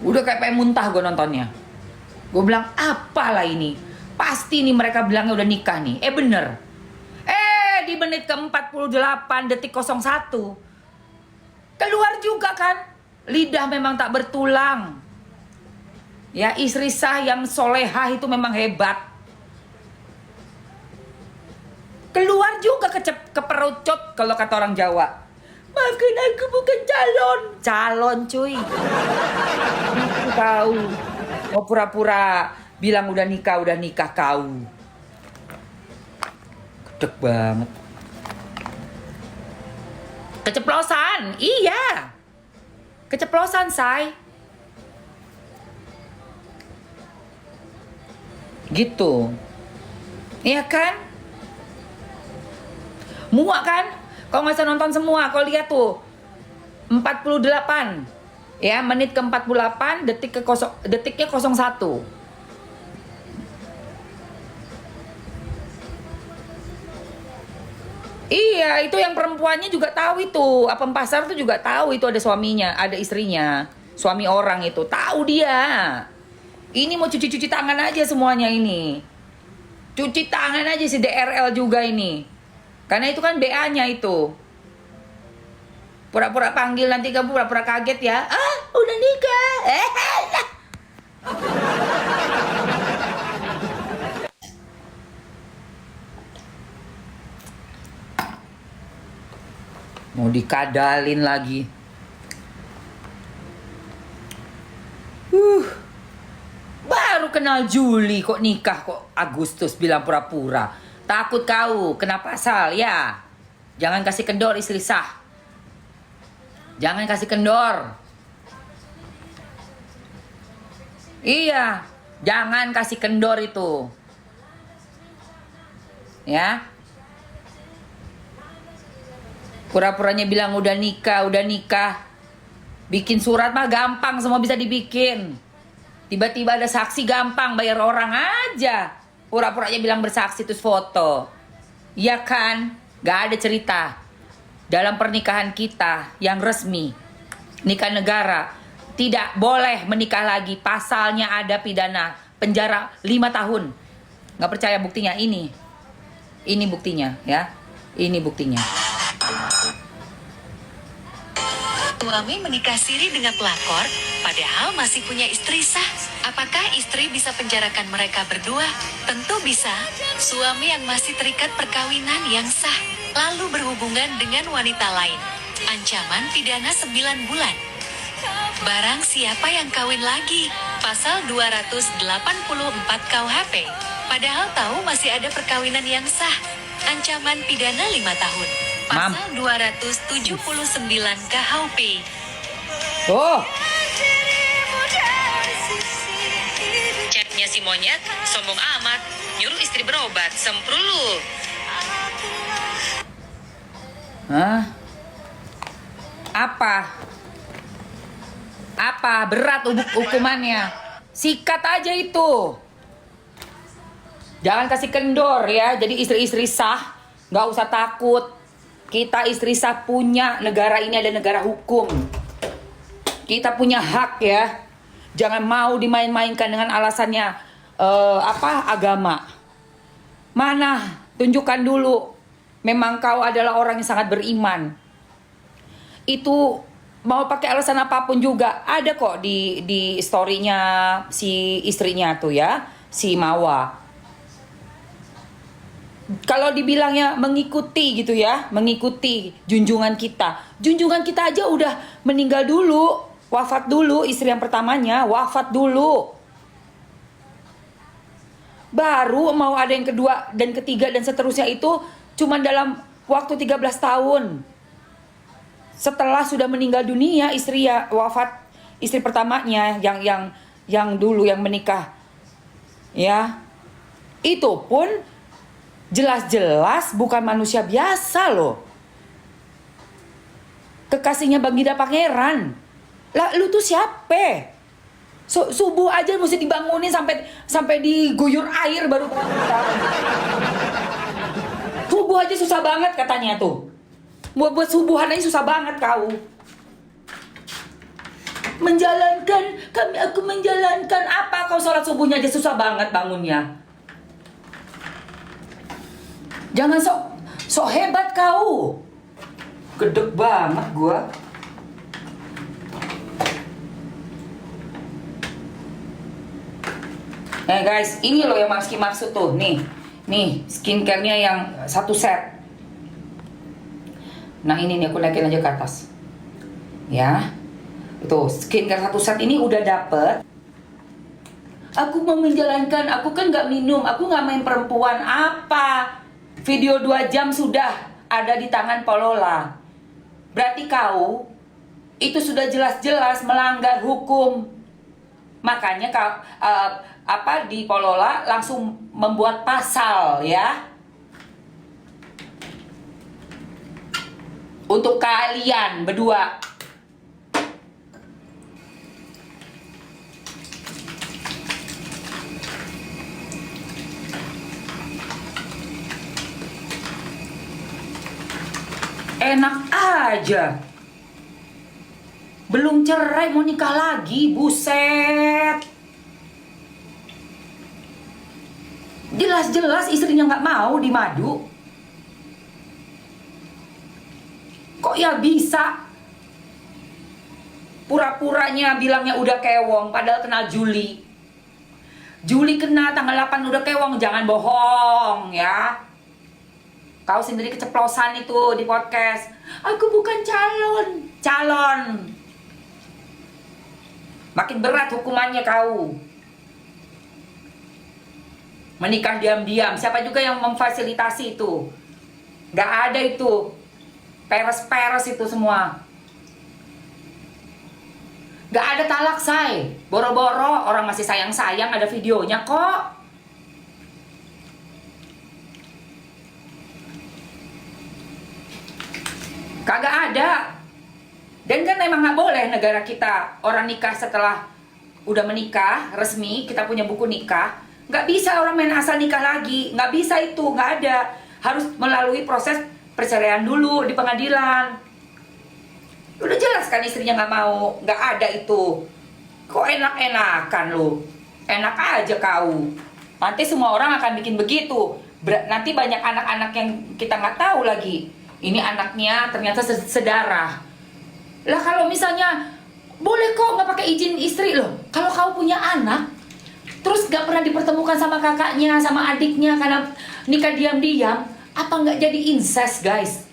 Udah kayak pengen muntah gue nontonnya. Gue bilang, apalah ini? Pasti nih mereka bilangnya udah nikah nih. Bener. Di menit ke-48 detik 01 keluar juga kan. Lidah memang tak bertulang. Ya, istri sah yang solehah itu memang hebat. Keluar juga keperucut kalau kata orang Jawa. Maafkan aku bukan calon. Calon cuy. Kau mau pura-pura bilang udah nikah kau. Gedek banget. Keceplosan, iya. Keceplosan, say. Gitu. Iya kan? Muak kan? Kau nggak usah nonton semua, kau lihat tuh. 48. Ya, menit ke-48, detiknya 01. Iya, itu yang perempuannya juga tahu itu. Apa pasar tuh juga tahu itu ada suaminya, ada istrinya. Suami orang itu tahu dia. Ini mau cuci-cuci tangan aja semuanya ini. Cuci tangan aja si DRL juga ini. Karena itu kan BA-nya itu. Pura-pura panggil nanti kamu pura-pura kaget ya. Ah, udah nikah. Mau dikadalin lagi. Baru kenal Juli kok nikah kok Agustus bilang pura-pura. Takut kau kena pasal ya. Jangan kasih kendor istri sah. Jangan kasih kendor. Iya, jangan kasih kendor itu. Ya. Pura-puranya bilang udah nikah. Bikin surat mah gampang, semua bisa dibikin. Tiba-tiba ada saksi gampang, bayar orang aja. Pura-puranya bilang bersaksi terus foto. Iya kan? Gak ada cerita. Dalam pernikahan kita yang resmi, nikah negara, tidak boleh menikah lagi. Pasalnya ada pidana penjara 5 tahun. Gak percaya buktinya ini. Ini buktinya ya. Ini buktinya. Suami menikah siri dengan pelakor, padahal masih punya istri sah. Apakah istri bisa penjarakan mereka berdua? Tentu bisa. Suami yang masih terikat perkawinan yang sah, lalu berhubungan dengan wanita lain. Ancaman pidana 9 bulan. Barang siapa yang kawin lagi, pasal 284 KUHP. Padahal tahu masih ada perkawinan yang sah. Ancaman pidana 5 tahun. Pasal 279 KUHP. Oh, Chatnya si monyet, sombong amat, nyuruh istri berobat, semprul lu. hah? Apa berat hukumannya? Sikat aja itu. Jangan kasih kendor ya. Jadi istri-istri sah, nggak usah takut. Kita istri sah punya, negara ini ada negara hukum. Kita punya hak ya. Jangan mau dimain-mainkan dengan alasannya agama. Mana? Tunjukkan dulu. Memang kau adalah orang yang sangat beriman. Itu mau pakai alasan apapun juga ada kok di story-nya si istrinya tuh ya, si Mawa. Kalau dibilangnya mengikuti gitu ya, mengikuti junjungan kita. Junjungan kita aja udah meninggal dulu, wafat dulu, istri yang pertamanya wafat dulu. Baru mau ada yang kedua dan ketiga dan seterusnya itu cuma dalam waktu 13 tahun. Setelah sudah meninggal dunia istri ya wafat, istri pertamanya yang dulu yang menikah. Ya. Itu pun jelas-jelas bukan manusia biasa loh. Kekasihnya Bang Gida Pangeran. Lah lu tuh siapa? Subuh aja mesti dibangunin sampai diguyur air baru bangun. Subuh aja susah banget katanya tuh. Buat subuhan aja susah banget kau. Aku menjalankan apa? Kau sholat subuhnya aja susah banget bangunnya. Jangan sok hebat kau. Gedeg banget gua. Guys, ini loh yang Maski maksud tuh. Nih skincare-nya yang 1 set. Nah ini nih aku naikin aja ke atas. Ya. Tuh, skincare 1 set ini udah dapet. Aku mau menjalankan, aku kan gak minum, aku gak main perempuan. Apa? Video 2 jam sudah ada di tangan Polola. Berarti kau itu sudah jelas-jelas melanggar hukum. Makanya di Polola langsung membuat pasal ya. Untuk kalian berdua. Enak aja. Belum cerai mau nikah lagi, buset. Jelas-jelas istrinya nggak mau dimadu. Kok ya bisa? Pura-puranya bilangnya udah kewong, padahal kena Juli. Juli kena tanggal 8 udah kewong, jangan bohong ya. Kau sendiri keceplosan itu di podcast. Aku bukan calon. Makin berat hukumannya kau. Menikah diam-diam. Siapa juga yang memfasilitasi itu? Gak ada itu. Peres-peres itu semua. Gak ada talak, say. Boro-boro orang masih sayang-sayang, ada videonya kok. Kagak ada. Dan kan emang gak boleh negara kita orang nikah setelah udah menikah resmi, kita punya buku nikah, gak bisa orang main asal nikah lagi. Gak bisa itu, gak ada. Harus melalui proses perceraian dulu di pengadilan. Udah jelas kan istrinya gak mau. Gak ada itu. Kok enak-enakan lu? Enak aja kau. Nanti semua orang akan bikin begitu. Nanti banyak anak-anak yang kita gak tahu lagi. Ini anaknya ternyata sedarah. Lah kalau misalnya boleh kok gak pakai izin istri loh. Kalau kau punya anak terus gak pernah dipertemukan sama kakaknya, sama adiknya karena nikah diam-diam, apa gak jadi incest, guys?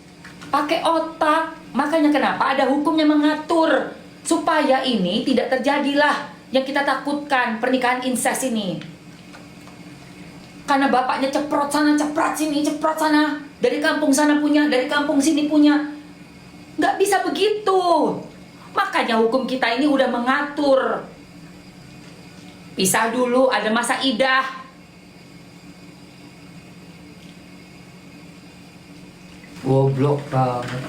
Pakai otak. Makanya kenapa ada hukumnya mengatur supaya ini tidak terjadilah yang kita takutkan, pernikahan incest ini. Karena bapaknya ceprot sana, ceprot sini, ceprot sana, dari kampung sana punya, dari kampung sini punya. Nggak bisa begitu. Makanya hukum kita ini udah mengatur. Pisah dulu, ada masa idah. Goblok banget.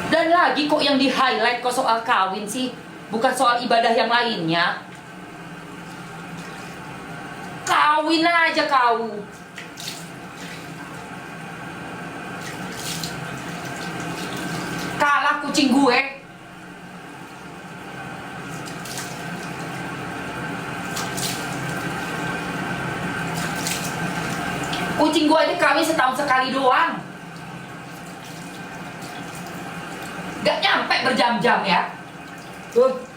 Dan lagi kok yang di-highlight kok soal kawin sih, bukan soal ibadah yang lainnya. Kawin aja kau. Kalah kucing gue. Kucing gue aja kawin setahun sekali doang. Gak nyampe berjam-jam ya. Tuh.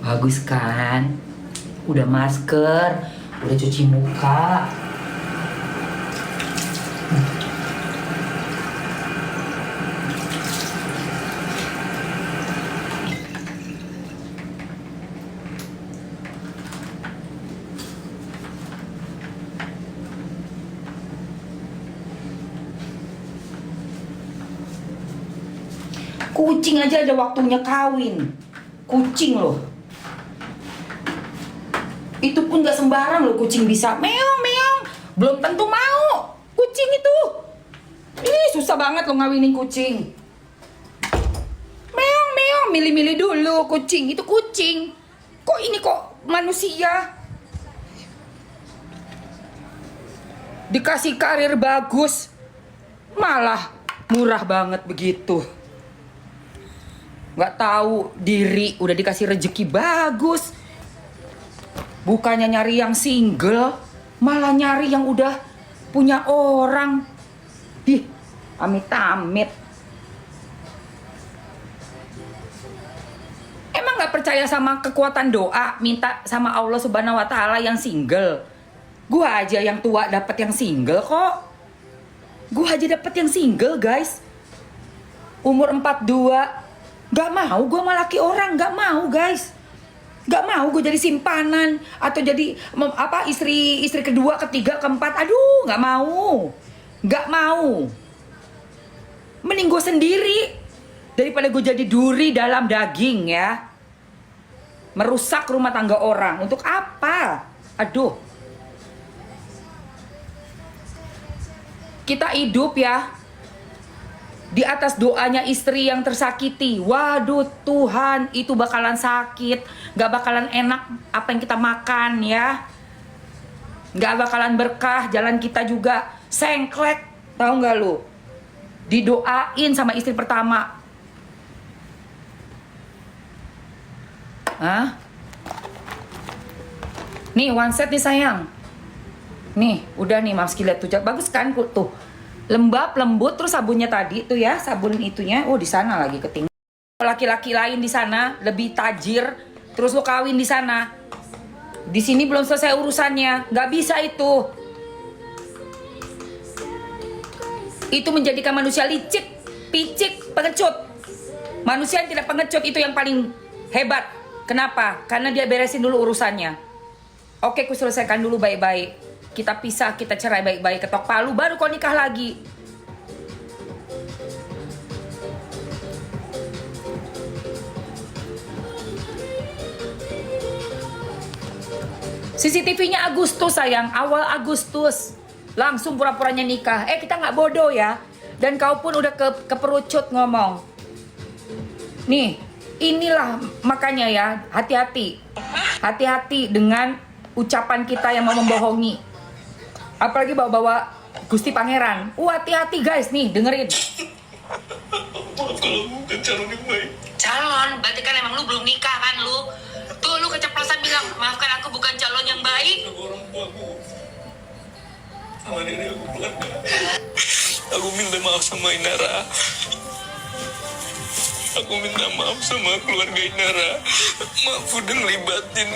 Bagus kan? Udah masker, udah cuci muka. Kucing aja ada waktunya kawin. Kucing loh. Itu pun gak sembarang loh kucing bisa meong meong. Belum tentu mau kucing itu. Ih susah banget loh ngawinin kucing. Meong meong, milih-milih dulu kucing. Itu kucing. Kok ini kok manusia? Dikasih karir bagus, malah murah banget begitu. Gak tahu diri, udah dikasih rezeki bagus. Bukannya nyari yang single, malah nyari yang udah punya orang. Ih, amit-amit. Emang gak percaya sama kekuatan doa, minta sama Allah Subhanahu wa Ta'ala yang single? Gua aja yang tua dapet yang single kok. Gua aja dapet yang single, guys. Umur 42. Gak mau gue sama laki orang, gak mau guys. Gak mau gue jadi simpanan atau jadi istri kedua, ketiga, keempat. Aduh, gak mau. Gak mau. Mending gue sendiri daripada gue jadi duri dalam daging ya. Merusak rumah tangga orang. Untuk apa? Aduh. Kita hidup ya. Di atas doanya istri yang tersakiti. Waduh Tuhan, itu bakalan sakit. Gak bakalan enak apa yang kita makan ya. Gak bakalan berkah, jalan kita juga sengklek. Tahu gak lu? Didoain sama istri pertama. Hah? Nih one set nih sayang. Nih udah nih Mas lihat tuh, bagus kan tuh. Lembab, lembut, terus sabunnya tadi tuh ya, sabun itunya, oh di sana lagi ketinggalan. Laki-laki lain di sana lebih tajir, terus lo kawin di sana. Di sini belum selesai urusannya, nggak bisa itu. Itu menjadikan manusia licik, picik, pengecut. Manusia yang tidak pengecut itu yang paling hebat. Kenapa? Karena dia beresin dulu urusannya. Oke, ku selesaikan dulu baik-baik. Kita pisah, kita cerai baik-baik, ketok palu, baru kau nikah lagi. CCTV-nya Agustus sayang, awal Agustus. Langsung pura-puranya nikah. Kita nggak bodoh ya. Dan kau pun udah keperucut ngomong. Nih, inilah makanya ya, hati-hati. Hati-hati dengan ucapan kita yang mau membohongi. Apalagi bawa-bawa Gusti Pangeran. Hati-hati guys, nih dengerin. Maaf kalau aku bukan calon yang baik. Calon? Berarti kan emang lu belum nikah kan lu? Tuh lu keceplosan bilang, maafkan aku bukan calon yang baik. Sama orang tuaku, sama nenek aku keluarga. Aku minta maaf sama Inara. Aku minta maaf sama keluarga Inara. Maaf udah ngelibatin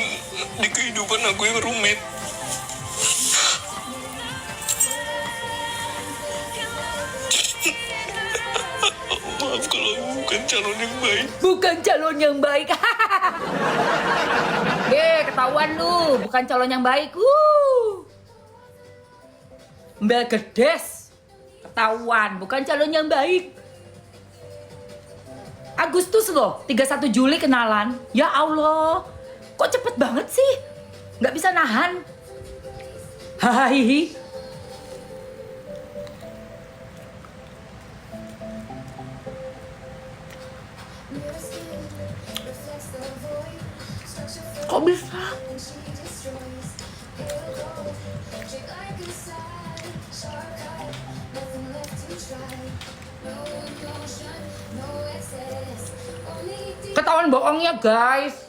di kehidupan aku yang rumit. Maaf kalau aku bukan calon yang baik. Bukan calon yang baik. Ketahuan lu, bukan calon yang baik. Mbak Gedes. Ketahuan, bukan calon yang baik. Agustus loh, 31 Juli kenalan. Ya Allah, kok cepet banget sih? Nggak bisa nahan. Hahihi. Kok bisa? Ketahuan bohongnya guys.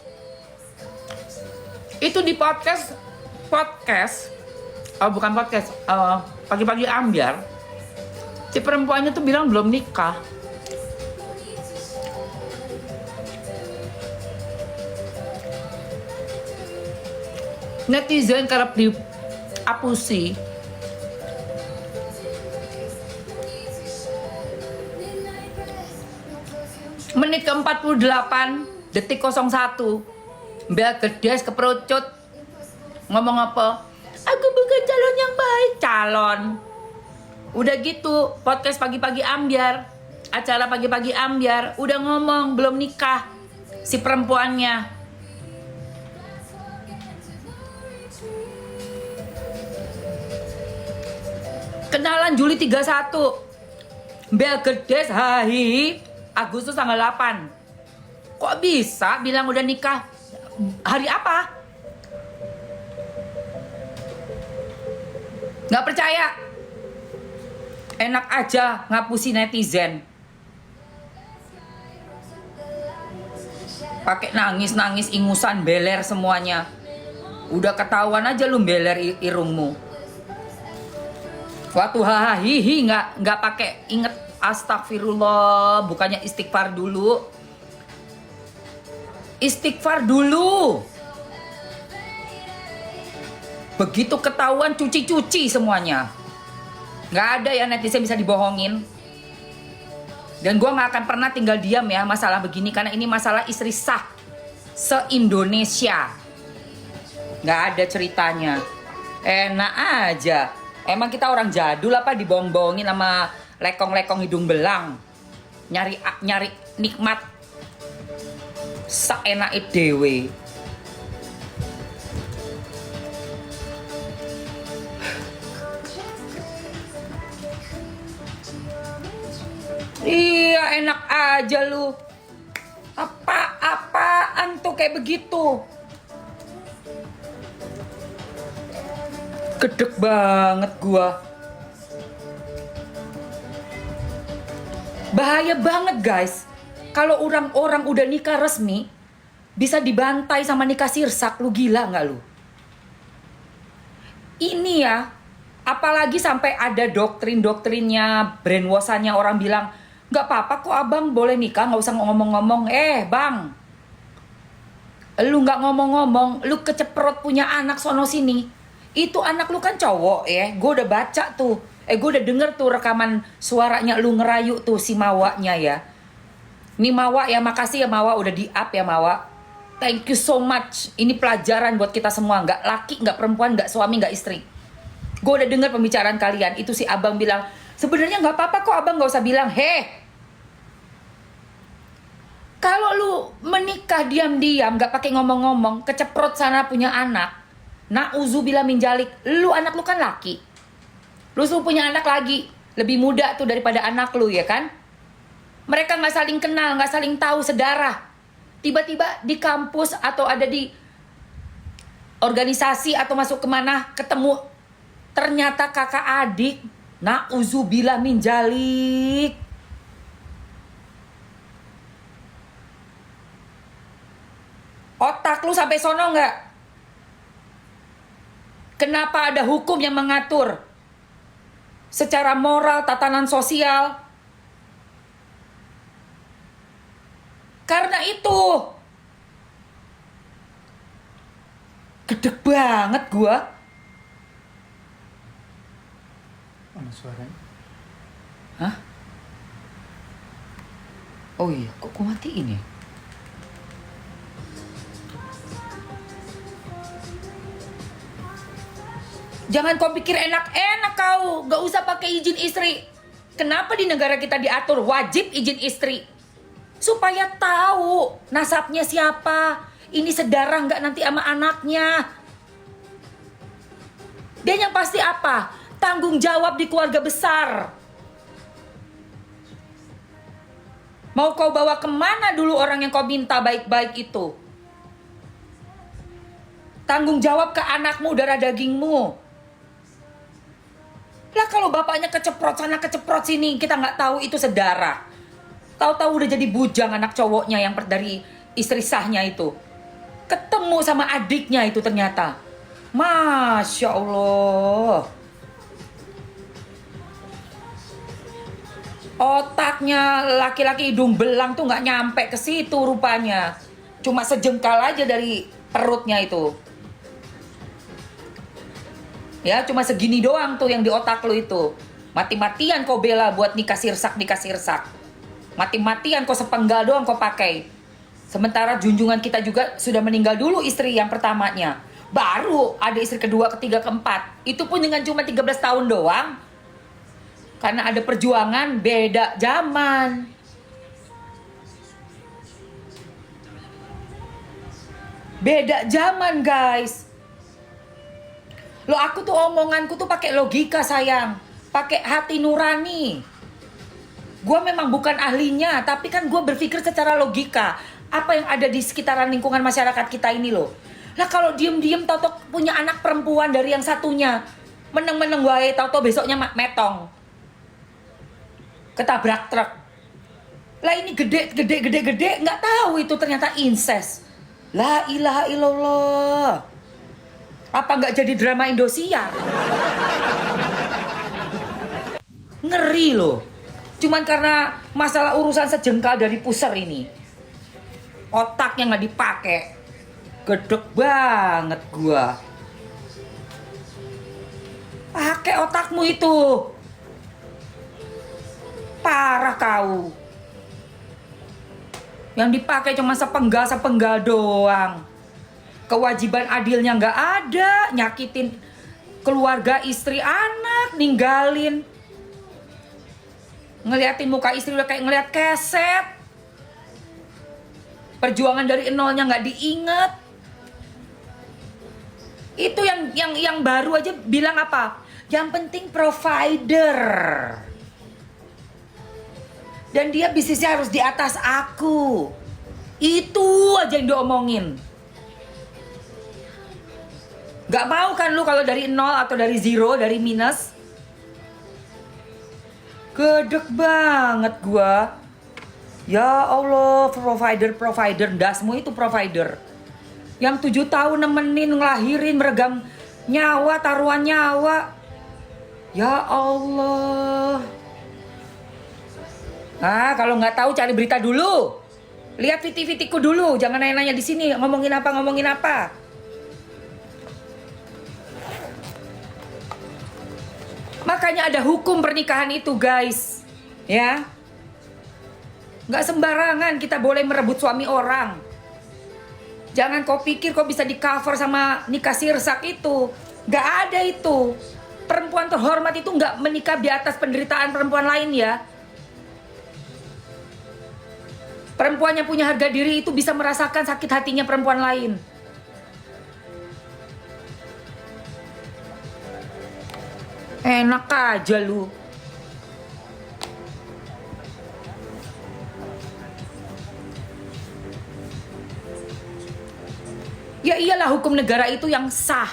Itu di podcast. Oh bukan podcast. Pagi-pagi ambiar. Si perempuannya tuh bilang belum nikah. Netizen kerap diapusi. Menit ke-48 detik 01 Mbak Gedes keperucut. Ngomong apa? Aku bukan calon yang baik. Calon. Udah gitu podcast pagi-pagi ambiar, acara pagi-pagi ambiar, udah ngomong belum nikah si perempuannya. Kenalan Juli 31 Mbak Gedes hahi Agustus tanggal 8. Kok bisa bilang udah nikah? Hari apa? Nggak percaya? Enak aja ngapusi netizen. Pakai nangis-nangis ingusan beler semuanya. Udah ketahuan aja lu beler irungmu. Waktu hahihi nggak pakai inget astagfirullah, bukannya istighfar dulu. Istighfar dulu. Begitu ketahuan cuci-cuci semuanya. Nggak ada ya netizen bisa dibohongin. Dan gue nggak akan pernah tinggal diam ya masalah begini, karena ini masalah istri sah se-Indonesia. Nggak ada ceritanya. Enak aja. Emang kita orang jadul apa dibohong-bohongin sama lekong-lekong hidung belang. Nyari nikmat seenake dewe. aja lu. Apaan tuh kayak begitu? Gedek banget gua. Bahaya banget guys. Kalau orang-orang udah nikah resmi bisa dibantai sama nikah sirsak, lu gila nggak lu? Ini ya, apalagi sampai ada doktrinnya, brainwashannya orang bilang, nggak apa-apa kok abang boleh nikah, nggak usah ngomong-ngomong. Bang, lu nggak ngomong-ngomong, lu keceprot punya anak sono sini. Itu anak lu kan cowok ya, gue udah baca tuh. Gue udah denger tuh rekaman suaranya lu ngerayu tuh si Mawanya ya. Ini Mawa ya, makasih ya Mawa udah di up ya Mawa. Thank you so much. Ini pelajaran buat kita semua. Nggak laki, nggak perempuan, nggak suami, nggak istri. Gue udah denger pembicaraan kalian. Itu si abang bilang, sebenarnya nggak apa-apa kok abang, nggak usah bilang. Kalau lu menikah diam-diam, nggak pakai ngomong-ngomong, keceprot sana punya anak. Na'udzubillah min dzalik. Lu anak lu kan laki. Lu punya anak lagi. Lebih muda tuh daripada anak lu ya kan. Mereka nggak saling kenal, nggak saling tahu sedarah. Tiba-tiba di kampus atau ada di organisasi atau masuk kemana ketemu ternyata kakak adik. Na'udzubillah min dzalik. Otak lu sampai sono nggak? Kenapa ada hukum yang mengatur secara moral, tatanan sosial? Karena itu gedeg banget gua. Mana suaranya? Hah? Oh iya, kok gua matiin ya? Jangan kau pikir enak-enak kau, gak usah pakai izin istri. Kenapa di negara kita diatur wajib izin istri? Supaya tahu nasabnya siapa, ini sedarah nggak nanti sama anaknya. Dan yang pasti apa? Tanggung jawab di keluarga besar. Mau kau bawa kemana dulu orang yang kau minta baik-baik itu? Tanggung jawab ke anakmu, darah dagingmu. Lah kalau bapaknya keceprot sana keceprot sini, kita nggak tahu itu sedarah. Tahu-tahu udah jadi bujang anak cowoknya yang dari istri sahnya itu. Ketemu sama adiknya itu ternyata. Masya Allah. Otaknya laki-laki hidung belang tuh nggak nyampe ke situ rupanya. Cuma sejengkal aja dari perutnya itu. Ya cuma segini doang tuh yang di otak lu itu. Mati-matian kau bela buat nikah sirsak. Mati-matian kau sepenggal doang kau pakai. Sementara junjungan kita juga sudah meninggal dulu istri yang pertamanya. Baru ada istri kedua, ketiga, keempat. Itu pun dengan cuma 13 tahun doang. Karena ada perjuangan beda zaman. Beda zaman guys. Lo aku tuh omonganku tuh pakai logika sayang. Pakai hati nurani. Gue memang bukan ahlinya, tapi kan gue berpikir secara logika. Apa yang ada di sekitaran lingkungan masyarakat kita ini loh. Lah kalau diem-diem tau-tau punya anak perempuan dari yang satunya. Meneng-meneng wae tau-tau besoknya metong. Ketabrak truk. Lah ini gede nggak tahu itu ternyata incest. La ilaha illallah. Apa nggak jadi drama Indosiar? Ngeri loh. Cuman karena masalah urusan sejengkal dari pusar ini. Otaknya nggak dipakai. Gedek banget gua. Pakai otakmu itu. Parah kau. Yang dipakai cuma sepenggal doang. Kewajiban adilnya nggak ada. Nyakitin keluarga, istri, anak, ninggalin. Ngeliatin muka istri udah kayak ngeliat keset. Perjuangan dari nolnya nggak diinget. Itu yang baru aja bilang apa? Yang penting provider. Dan dia bisnisnya harus di atas aku. Itu aja yang diomongin. Gak mau kan lu kalau dari nol atau dari zero, dari minus? Gedek banget gua. Ya Allah, provider. Dah semua itu provider. Yang 7 tahun nemenin, ngelahirin, meregang nyawa, taruhan nyawa. Ya Allah. Ah, kalau nggak tahu cari berita dulu. Lihat VT-VT-ku dulu, jangan nanya-nanya di sini ngomongin apa. Makanya ada hukum pernikahan itu, guys. Ya. Nggak sembarangan kita boleh merebut suami orang. Jangan kau pikir kau bisa di-cover sama nikah sirsak itu. Nggak ada itu. Perempuan terhormat itu nggak menikah di atas penderitaan perempuan lain ya. Perempuan yang punya harga diri itu bisa merasakan sakit hatinya perempuan lain. Enak aja lu. Ya iyalah, hukum negara itu yang sah.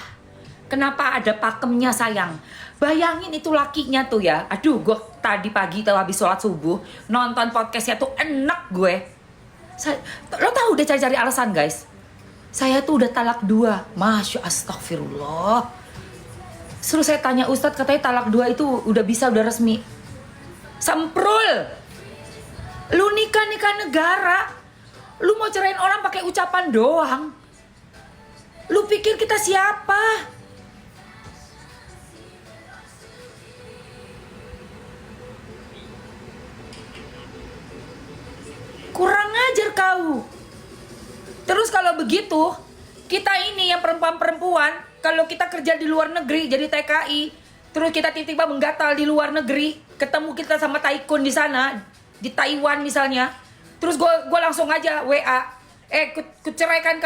Kenapa ada pakemnya sayang? Bayangin itu lakinya tuh ya. Aduh, gue tadi pagi tuh habis sholat subuh nonton podcastnya tuh enak gue. Lo tau udah cari-cari alasan guys. Saya tuh udah talak 2. Masya astagfirullah. Suruh saya tanya Ustadz, katanya talak 2 itu udah bisa, udah resmi. Semprul. Lu nikah negara. Lu mau cerain orang pakai ucapan doang. Lu pikir kita siapa? Kurang ajar kau. Terus kalau begitu, kita ini yang perempuan-perempuan, kalau kita kerja di luar negeri jadi TKI, terus kita tiba-tiba menggatal di luar negeri, ketemu kita sama tycoon di sana, di Taiwan misalnya, terus gue langsung aja WA, kuceraikan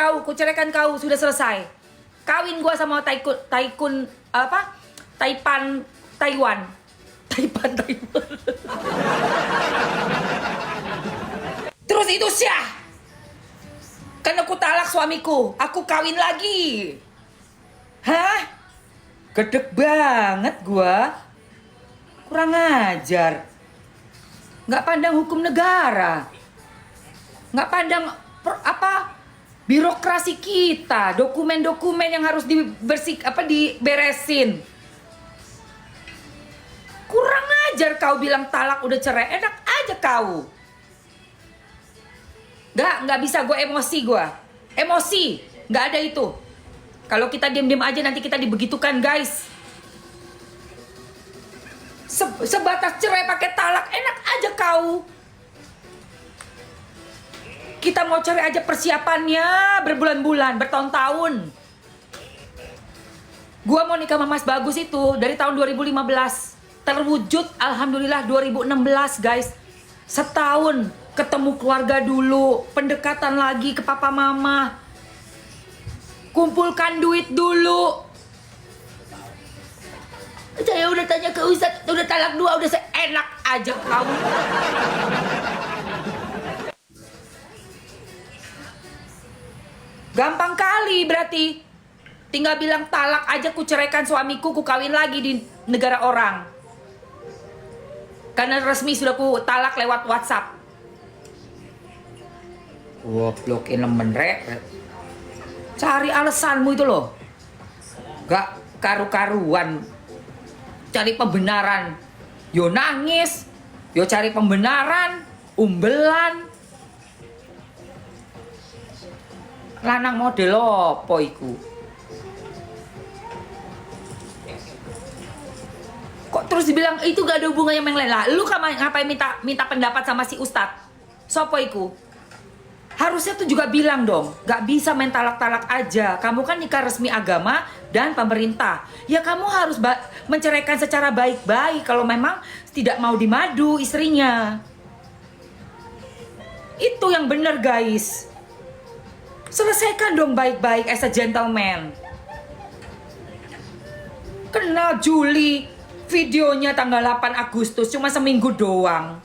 kau, sudah selesai. Kawin gue sama tycoon apa? Taiwan. Terus itu syah. Karena aku talak suamiku, aku kawin lagi. Hah? Gedek banget gua. Kurang ajar. Nggak pandang hukum negara. Nggak pandang birokrasi kita, dokumen-dokumen yang harus diberesin. Kurang ajar kau bilang talak udah cerai, enak aja kau. Nggak bisa gue emosi, nggak ada itu. Kalau kita diam-diam aja nanti kita dibegitukan guys. Sebatas cerai pakai talak, enak aja kau. Kita mau cerai aja persiapannya berbulan-bulan, bertahun-tahun. Gua mau nikah sama Mas Bagus itu dari tahun 2015. Terwujud alhamdulillah 2016 guys. Setahun ketemu keluarga dulu, pendekatan lagi ke papa mama. Kumpulkan duit dulu. Saya udah tanya ke Ustadz, udah talak 2, udah enak aja kamu. Gampang kali berarti. Tinggal bilang talak aja, ku ceraikan suamiku, ku kawin lagi di negara orang. Karena resmi sudah ku talak lewat WhatsApp. Goblokin lemen rek. Cari alasanmu itu loh. Gak karu-karuan. Cari pembenaran. Yo nangis. Yo cari pembenaran. Umbelan. Lanang model apa iku? Kok terus dibilang itu gak ada hubungannya sama yang lain lah? Lu ngapain minta pendapat sama si Ustadz? Sopo iku? Harusnya tuh juga bilang dong, gak bisa main talak-talak aja. Kamu kan nikah resmi agama dan pemerintah. Ya kamu harus menceraikan secara baik-baik kalau memang tidak mau dimadu istrinya. Itu yang bener guys. Selesaikan dong baik-baik as a gentleman. Kenal Juli, videonya tanggal 8 Agustus, cuma seminggu doang.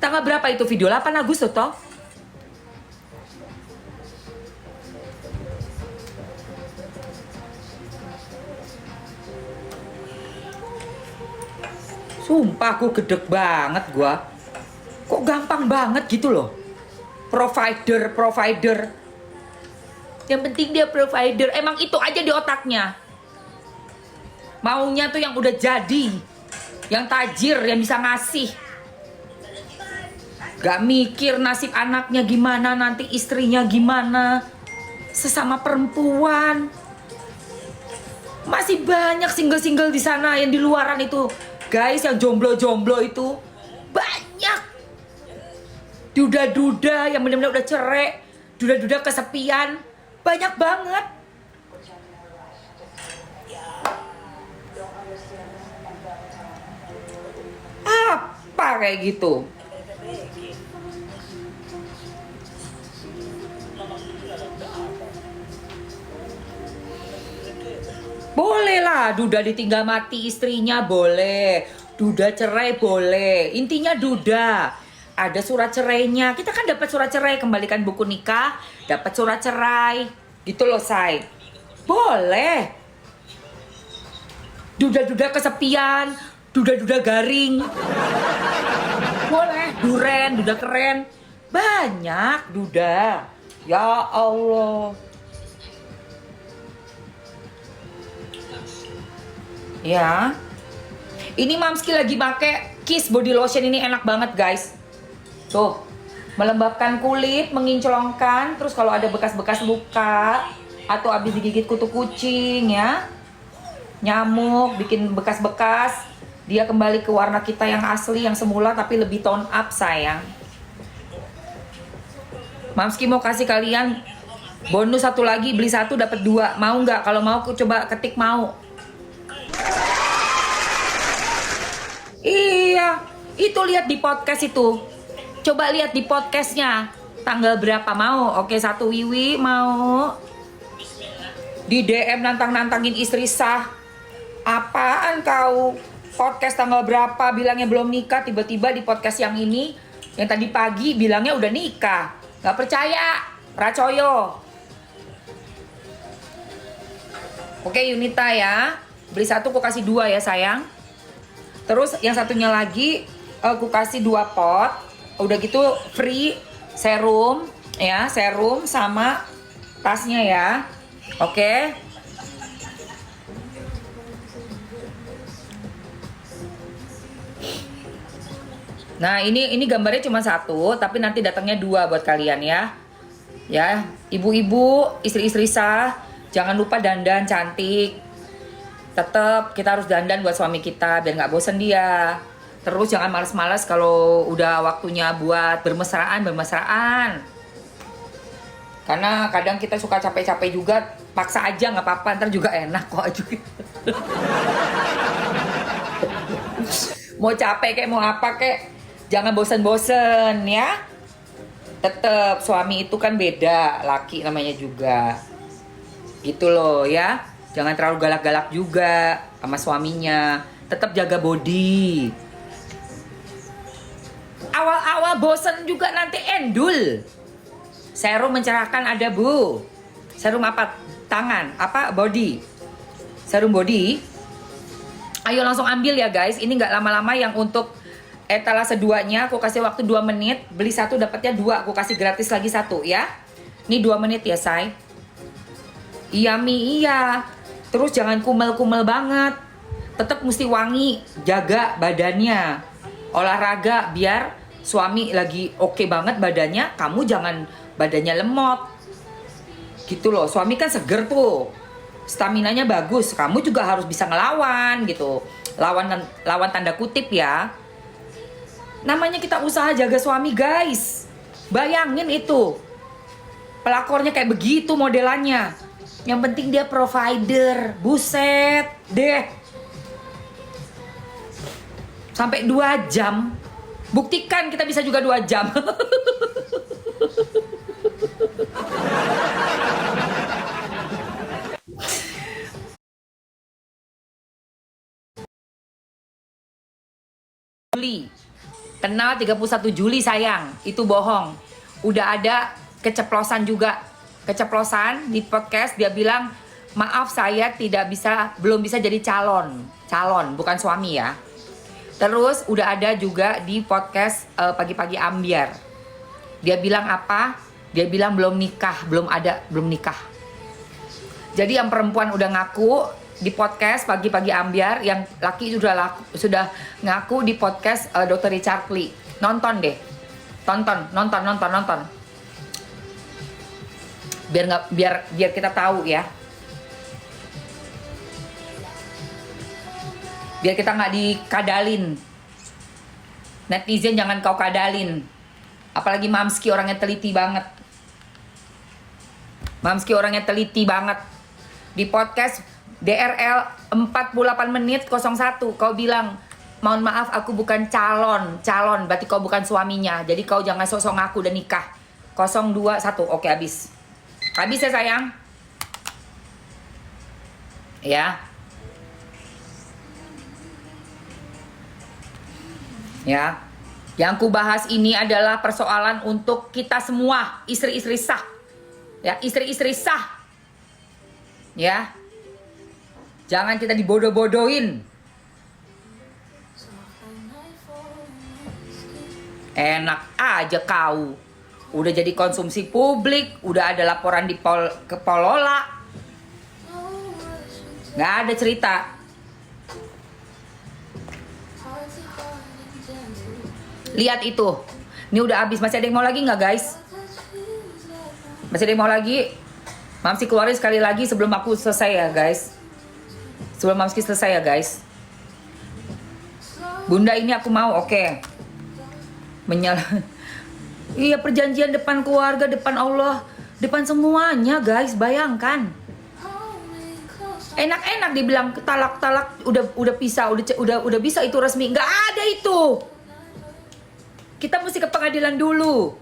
Tanggal berapa itu video? 8 Agustus toh? Sumpah aku gedek banget gua. Kok gampang banget gitu loh. Provider. Yang penting dia provider. Emang itu aja di otaknya. Maunya tuh yang udah jadi. Yang tajir, yang bisa ngasih. Gak mikir nasib anaknya gimana, nanti istrinya gimana. Sesama perempuan. Masih banyak single-single di sana yang di luaran itu. Guys, yang jomblo-jomblo itu banyak. Duda-duda yang benar-benar udah cerai. Duda-duda kesepian. Banyak banget. Apa kayak gitu? Boleh lah, duda ditinggal mati istrinya boleh. Duda cerai boleh. Intinya duda. Ada surat cerainya. Kita kan dapat surat cerai, kembalikan buku nikah, dapat surat cerai. Gitu loh, say. Boleh. Duda-duda kesepian, duda-duda garing. Boleh. Duren, duda keren. Banyak duda. Ya Allah. Ya. Ini Mamski lagi pakai Kiss body lotion, ini enak banget, guys. Tuh. Melembabkan kulit, menginclongkan, terus kalau ada bekas-bekas luka atau habis digigit kutu kucing ya. Nyamuk, bikin bekas-bekas, dia kembali ke warna kita yang asli, yang semula tapi lebih tone up, sayang. Mamski mau kasih kalian bonus satu lagi, beli satu dapat dua. Mau nggak? Kalau mau aku coba ketik mau. Iya, itu lihat di podcast itu. Coba lihat di podcastnya. Tanggal berapa mau? Oke, satu Wiwi mau. Di DM nantang-nantangin istri sah. Apaan kau? Podcast tanggal berapa? Bilangnya belum nikah. Tiba-tiba di podcast yang ini, yang tadi pagi bilangnya udah nikah. Gak percaya? Racoyo. Oke, Yunita ya. Beli satu aku kasih dua ya sayang. Terus yang satunya lagi aku kasih 2 pot. Udah gitu free serum ya, serum sama tasnya ya. Oke. Nah, ini gambarnya cuma 1, tapi nanti datangnya 2 buat kalian ya. Ya, ibu-ibu, istri-istri sah, jangan lupa dandan cantik. Tetap kita harus dandan buat suami kita biar nggak bosen dia. Terus jangan males-males kalau udah waktunya buat bermesraan. Karena kadang kita suka capek-capek juga, paksa aja nggak apa-apa, ntar juga enak kok juga. Mau capek kayak mau apa kayak, jangan bosen-bosen ya. Tetap suami itu kan beda, laki namanya juga. Gitu loh ya. Jangan terlalu galak-galak juga sama suaminya. Tetap jaga body. Awal-awal bosen juga nanti endul. Serum mencerahkan ada bu. Serum apa? Tangan? Apa? Body. Serum body. Ayo langsung ambil ya guys. Ini nggak lama-lama, yang untuk etalase 2-nya aku kasih waktu 2 menit. Beli 1 dapatnya 2. Aku kasih gratis lagi 1 ya. Ini 2 menit ya say. Iya Mi, iya. Terus jangan kumel-kumel banget. Tetap mesti wangi. Jaga badannya. Olahraga biar suami lagi oke banget badannya. Kamu jangan badannya lemot. Gitu loh. Suami kan seger tuh. Staminanya bagus. Kamu juga harus bisa ngelawan gitu. Lawan tanda kutip ya. Namanya kita usaha jaga suami guys. Bayangin itu. Pelakornya kayak begitu modelannya. Yang penting dia provider. Buset deh. Sampai 2 jam. Buktikan kita bisa juga 2 jam. Beli. Kenal 31 Juli sayang, itu bohong. Udah ada keceplosan juga. Keceplosan di podcast dia bilang, maaf saya belum bisa jadi calon. Calon, bukan suami ya. Terus udah ada juga di podcast Pagi-Pagi Ambiar. Dia bilang apa? Dia bilang belum nikah, belum nikah. Jadi yang perempuan udah ngaku di podcast Pagi-Pagi Ambiar, yang laki sudah ngaku di podcast Dr. Richard Lee. Nonton deh. Nonton. Biar kita tahu ya. Biar kita nggak dikadalin. Netizen jangan kau kadalin. Apalagi Mamski orangnya teliti banget. Di podcast DRL 48 menit 01 kau bilang, mohon maaf aku bukan calon, berarti kau bukan suaminya. Jadi kau jangan sok-sok ngaku udah nikah. 021, oke habis ya sayang. Ya, yang ku bahas ini adalah persoalan untuk kita semua, istri-istri sah. Ya, istri-istri sah. Ya. Jangan kita dibodoh-bodohin. Enak aja kau. Udah jadi konsumsi publik, udah ada laporan ke Polola. Nggak ada cerita. Lihat itu. Ini udah habis. Masih ada yang mau lagi nggak guys? Masih ada yang mau lagi? Mamsi keluarin sekali lagi sebelum aku selesai ya guys. Sebelum Mamsi selesai ya guys. Bunda ini aku mau, oke. Iya, perjanjian depan keluarga, depan Allah, depan semuanya guys, bayangkan. Enak-enak dibilang talak udah pisah, udah bisa itu resmi. Nggak ada itu. Kita mesti ke pengadilan dulu.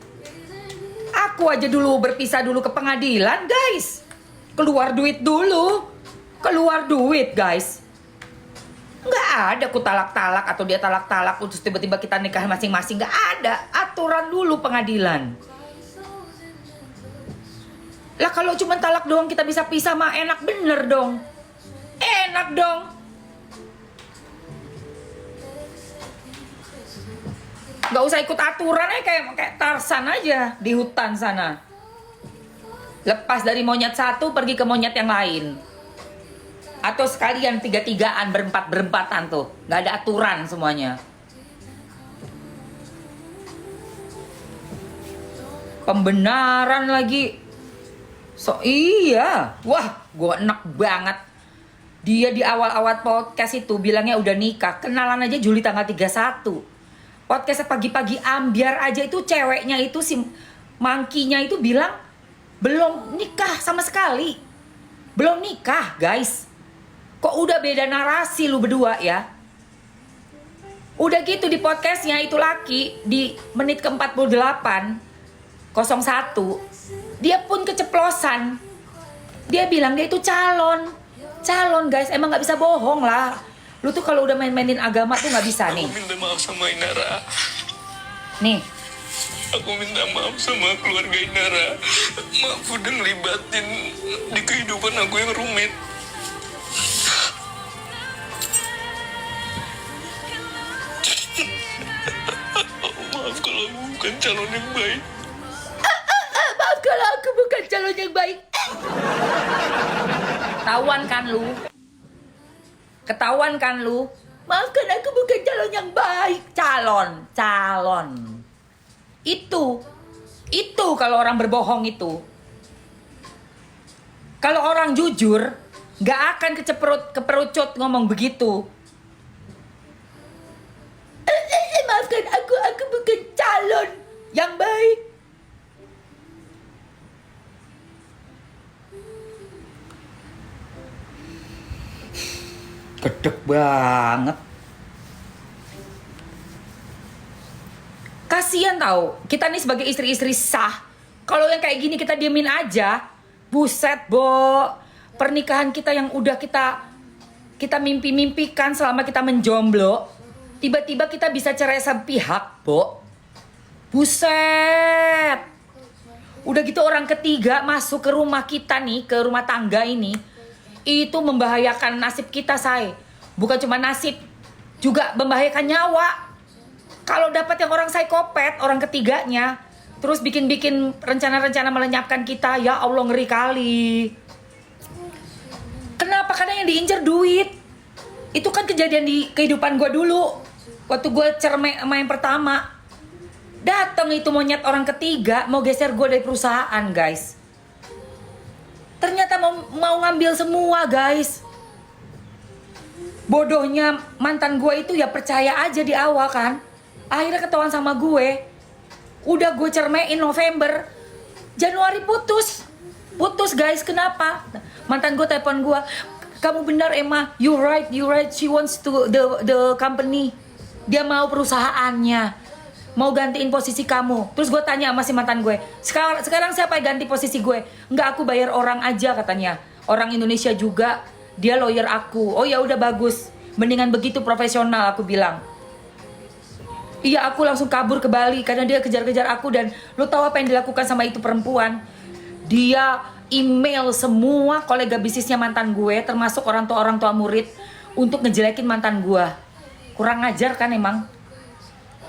Aku aja dulu berpisah dulu ke pengadilan guys. Keluar duit dulu. Keluar duit guys. Nggak ada ku talak-talak atau dia talak-talak terus tiba-tiba kita nikah masing-masing. Nggak ada. Aturan dulu pengadilan. Lah kalau cuma talak doang kita bisa pisah mah enak bener dong. Enak dong. Nggak usah ikut aturan aja kayak Tarsan aja di hutan sana. Lepas dari monyet satu pergi ke monyet yang lain. Atau sekalian tiga-tigaan, berempatan tuh. Gak ada aturan semuanya. Pembenaran lagi. Iya. Wah, gue enak banget. Dia di awal-awal podcast itu bilangnya udah nikah. Kenalan aja Juli tanggal 31. Podcast Pagi-Pagi Ambiar aja itu ceweknya itu si mangkinya itu bilang belum nikah sama sekali. Belum nikah guys. Kok udah beda narasi lu berdua ya? Udah gitu di podcastnya itu laki di menit ke-48 01 dia pun keceplosan. Dia bilang dia itu calon guys, emang nggak bisa bohong lah. Lu tuh kalau udah main-mainin agama tuh nggak bisa nih. Aku minta maaf sama Inara. Nih. Aku minta maaf sama keluarga Inara. Maaf udah ngelibatin di kehidupan aku yang rumit. Maaf kalau aku bukan calon yang baik. Maaf kalau aku bukan calon yang baik. Ketahuan kan lu? Maafkan aku bukan calon yang baik. Calon. Itu kalau orang berbohong itu. Kalau orang jujur, gak akan keperucut ngomong begitu. Maafkan aku bukan calon yang baik. Gedek banget. Kasian tau, kita nih sebagai istri-istri sah. Kalau yang kayak gini kita diemin aja. Buset, Bo. Pernikahan kita yang udah kita mimpi-mimpikan selama kita menjomblo. Tiba-tiba kita bisa cerai sepihak, Bo. Buset. Udah gitu orang ketiga masuk ke rumah kita nih, ke rumah tangga ini. Itu membahayakan nasib kita, say. Bukan cuma nasib, juga membahayakan nyawa. Kalau dapat yang orang psikopat, orang ketiganya, terus bikin-bikin rencana-rencana melenyapkan kita, ya Allah, ngeri kali. Kenapa? Karena yang diincar duit. Itu kan kejadian di kehidupan gue dulu. Waktu gue cermek sama yang pertama. Datang itu monyet orang ketiga, mau geser gue dari perusahaan, guys. Ternyata mau ngambil semua, guys. Bodohnya mantan gue itu ya percaya aja di awal kan. Akhirnya ketahuan sama gue. Udah gue cermein November, Januari putus. Putus, guys. Kenapa? Mantan gue telepon gue, kamu benar Emma, you right, she wants to the company. Dia mau perusahaannya, mau gantiin posisi kamu. Terus gue tanya sama si mantan gue, sekarang siapa yang ganti posisi gue? Enggak, aku bayar orang aja katanya. Orang Indonesia juga, dia lawyer aku. Oh ya udah bagus, mendingan begitu profesional, aku bilang. Iya, aku langsung kabur ke Bali karena dia kejar-kejar aku. Dan lo tahu apa yang dilakukan sama itu perempuan? Dia email semua kolega bisnisnya mantan gue, termasuk orang tua murid, untuk ngejelekin mantan gue. Kurang ngajar kan emang.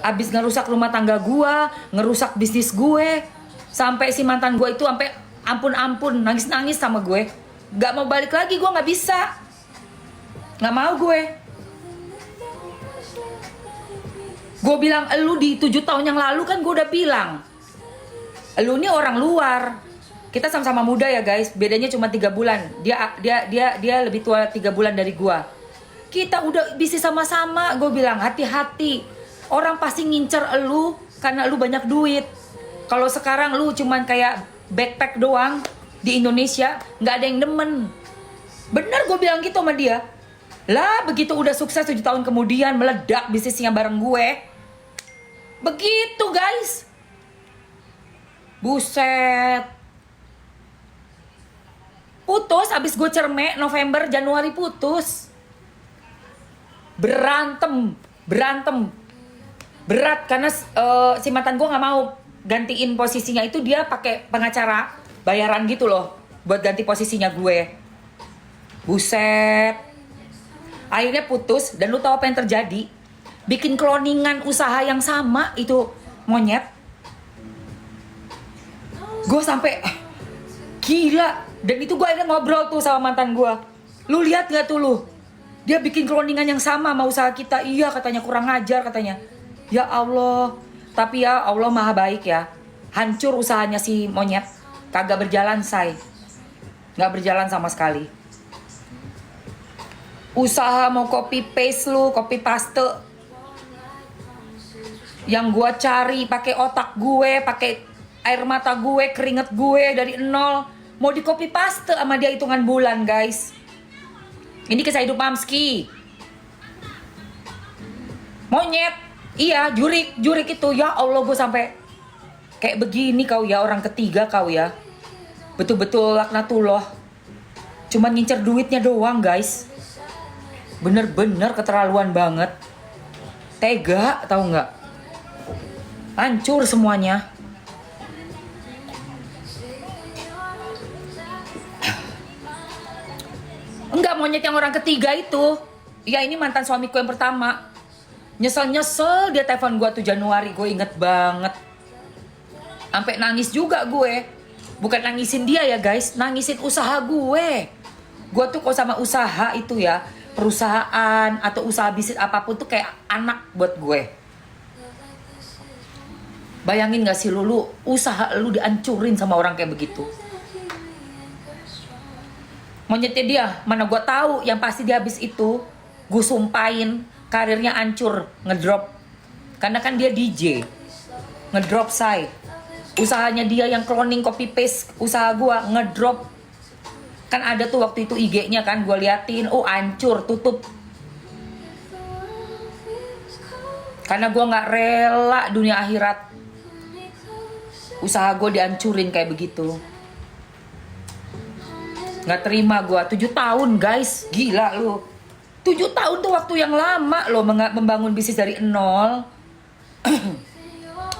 Abis ngerusak rumah tangga gue, ngerusak bisnis gue, sampai si mantan gue itu sampai ampun nangis sama gue. Gak mau balik lagi, gue gak bisa. Gak mau gue. Gue bilang, elu di 7 tahun yang lalu kan gue udah bilang, elu ini orang luar. Kita sama-sama muda ya guys, bedanya cuma 3 bulan. Dia lebih tua 3 bulan dari gue. Kita udah bisnis sama-sama. Gue bilang hati-hati. Orang pasti ngincer elu karena elu banyak duit. Kalau sekarang elu cuman kayak backpack doang di Indonesia, nggak ada yang demen. Bener gue bilang gitu sama dia. Lah begitu udah sukses 7 tahun kemudian meledak bisnisnya bareng gue. Begitu guys. Buset. Putus abis gue cermek November, Januari putus. Berantem. Berat karena si mantan gue gak mau gantiin posisinya itu, dia pakai pengacara bayaran gitu loh buat ganti posisinya gue. Buset. Akhirnya putus dan lu tahu apa yang terjadi? Bikin cloningan usaha yang sama itu monyet. Gue sampai gila. Dan itu gue akhirnya ngobrol tuh sama mantan gue. Lu lihat gak tuh lu? Dia bikin cloningan yang sama sama usaha kita. Iya katanya, kurang ajar katanya. Ya Allah. Tapi ya Allah maha baik ya. Hancur usahanya si monyet. Kagak berjalan, say. Gak berjalan sama sekali. Usaha mau copy paste lu, copy paste. Yang gue cari pakai otak gue, pakai air mata gue, keringet gue dari nol. Mau di copy paste sama dia hitungan bulan, guys. Ini kisah hidup Mamski. Monyet. Iya, jurik itu. Ya Allah, gue sampai kayak begini kau ya, orang ketiga kau ya. Betul-betul laknatullah. Cuman ngincer duitnya doang, guys. Bener-bener keterlaluan banget. Tega, tahu nggak? Hancur semuanya. Enggak, monyet yang orang ketiga itu. Ya ini mantan suamiku yang pertama. Nyesel dia telepon gue tuh Januari. Gue inget banget. Sampai nangis juga gue. Bukan nangisin dia ya guys, nangisin usaha gue. Gue tuh kalau sama usaha itu ya, perusahaan atau usaha bisnis apapun tuh kayak anak buat gue. Bayangin gak sih lu usaha lu dihancurin sama orang kayak begitu. Monyetnya dia, mana gue tahu, yang pasti dia habis itu gue sumpahin karirnya hancur, ngedrop. Karena kan dia DJ, ngedrop say. Usahanya dia yang cloning copy paste usaha gue ngedrop. Kan ada tuh waktu itu IG-nya kan gue liatin, oh hancur, tutup. Karena gue nggak rela dunia akhirat usaha gue dihancurin kayak begitu. Nggak terima gue. 7 tahun guys, gila lu. 7 tahun tuh waktu yang lama loh membangun bisnis dari nol.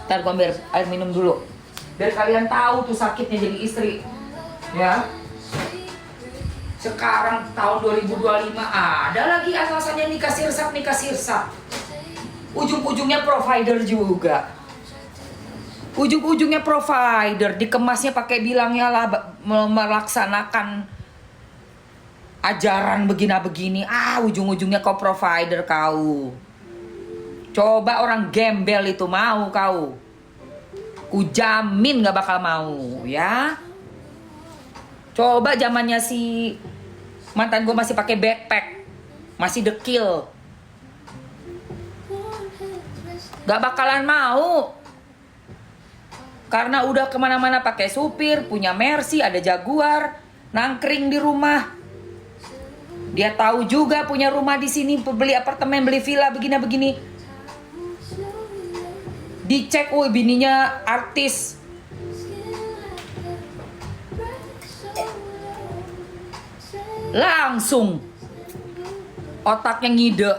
Ntar gua ambil air minum dulu. Biar kalian tahu tuh sakitnya jadi istri. Ya. Sekarang tahun 2025 ada lagi alasannya nikah sirsak. Ujung-ujungnya provider juga. Ujung-ujungnya provider, dikemasnya pakai bilangnya lah melaksanakan ajaran begini. Ujung-ujungnya kau provider kau. Coba orang gembel itu mau kau. Ku jamin gak bakal mau ya. Coba zamannya si mantan gue masih pakai backpack, masih dekil, gak bakalan mau. Karena udah kemana-mana pakai supir, punya Mercy, ada Jaguar, nangkring di rumah. Dia tahu juga punya rumah di sini, beli apartemen, beli villa, begini. Dicek, bininya artis. Langsung otaknya ngide.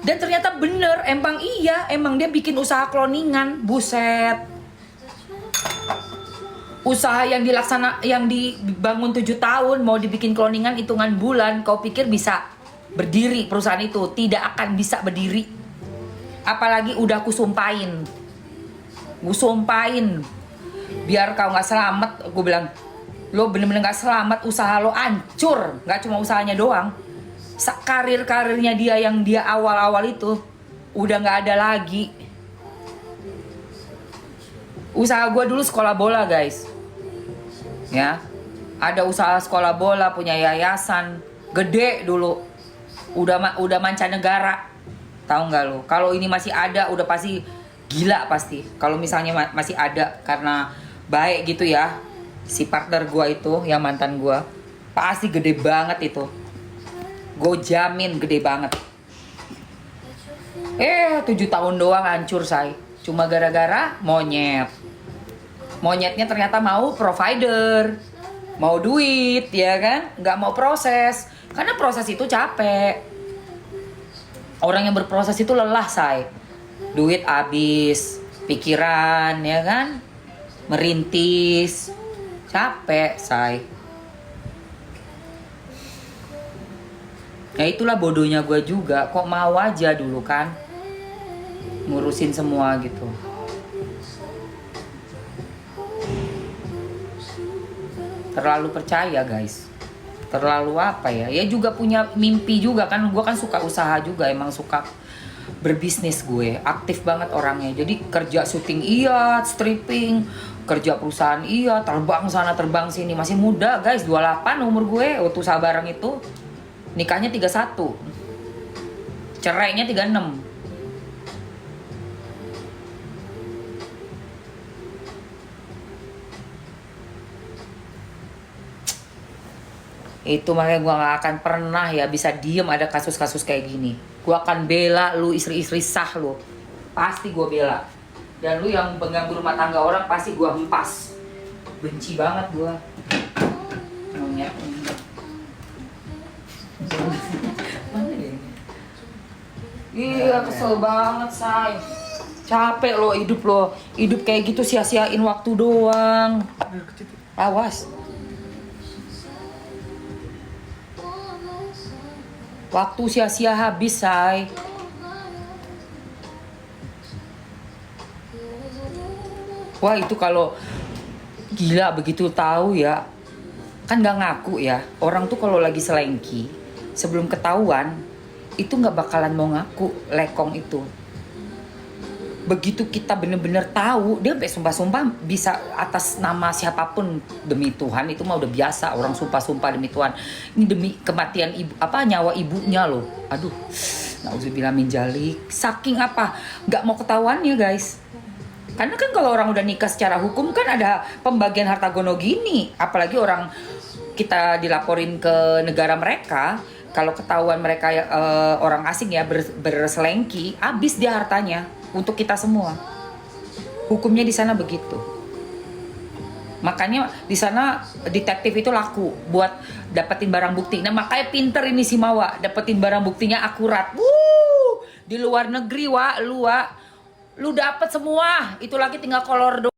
Dan ternyata bener, emang dia bikin usaha kloningan. Buset. Usaha yang dibangun 7 tahun mau dibikin kloningan hitungan bulan, kau pikir bisa berdiri perusahaan itu? Tidak akan bisa berdiri. Apalagi udah ku sumpahin. Biar kau gak selamat, gue bilang, lo bener-bener gak selamat, usaha lo hancur. Gak cuma usahanya doang, karirnya dia yang dia awal-awal itu udah gak ada lagi. Usaha gue dulu sekolah bola guys. Ya, ada usaha sekolah bola, punya yayasan gede dulu. Udah mancanegara. Tahu nggak lo? Kalau ini masih ada, udah pasti gila pasti. Kalau misalnya masih ada, karena baik gitu ya. Si partner gue itu, yang mantan gue, pasti gede banget itu. Gue jamin gede banget. 7 tahun doang hancur say. Cuma gara-gara monyet. Monyetnya ternyata mau provider, mau duit, ya kan? Nggak mau proses. Karena proses itu capek. Orang yang berproses itu lelah say. Duit habis, pikiran, ya kan? Merintis, capek say. Ya itulah bodohnya gue juga. Kok mau aja dulu kan ngurusin semua gitu. Terlalu percaya guys. Terlalu apa ya? Ya juga punya mimpi juga kan. Gue kan suka usaha juga. Emang suka berbisnis gue. Aktif banget orangnya. Jadi kerja syuting iya, stripping, kerja perusahaan iya, terbang sana terbang sini. Masih muda guys, 28 umur gue waktu sabareng itu. Nikahnya 31. Cerainya 36. Itu makanya gue gak akan pernah ya bisa diem ada kasus-kasus kayak gini. Gue akan bela lu istri-istri sah lu. Pasti gue bela. Dan lu yang mengganggu rumah tangga orang pasti gue hempas. Benci banget gue. Mana dia? Iya kesel banget say. Capek lo hidup lo. Hidup kayak gitu sia-siain waktu doang. Awas. Waktu sia-sia habis say. Wah itu kalau gila begitu tahu ya. Kan gak ngaku ya. Orang tuh kalau lagi selengki, sebelum ketahuan itu gak bakalan mau ngaku lekong itu. Begitu kita bener-bener tahu, dia sampai sumpah-sumpah bisa atas nama siapapun demi Tuhan, itu mah udah biasa orang sumpah-sumpah demi Tuhan. Ini demi kematian ibu, nyawa ibunya loh. Aduh, nauzubillah min dzalik. Saking nggak mau ketahuannya guys. Karena kan kalau orang udah nikah secara hukum kan ada pembagian harta gono gini. Apalagi orang kita dilaporin ke negara mereka, kalau ketahuan mereka orang asing ya berselengki, habis dia hartanya. Untuk kita semua, hukumnya di sana begitu. Makanya di sana detektif itu laku buat dapetin barang bukti. Nah makanya pinter ini si Mawa, dapetin barang buktinya akurat. Di luar negeri lu dapet semua. Itu lagi tinggal kolor doang.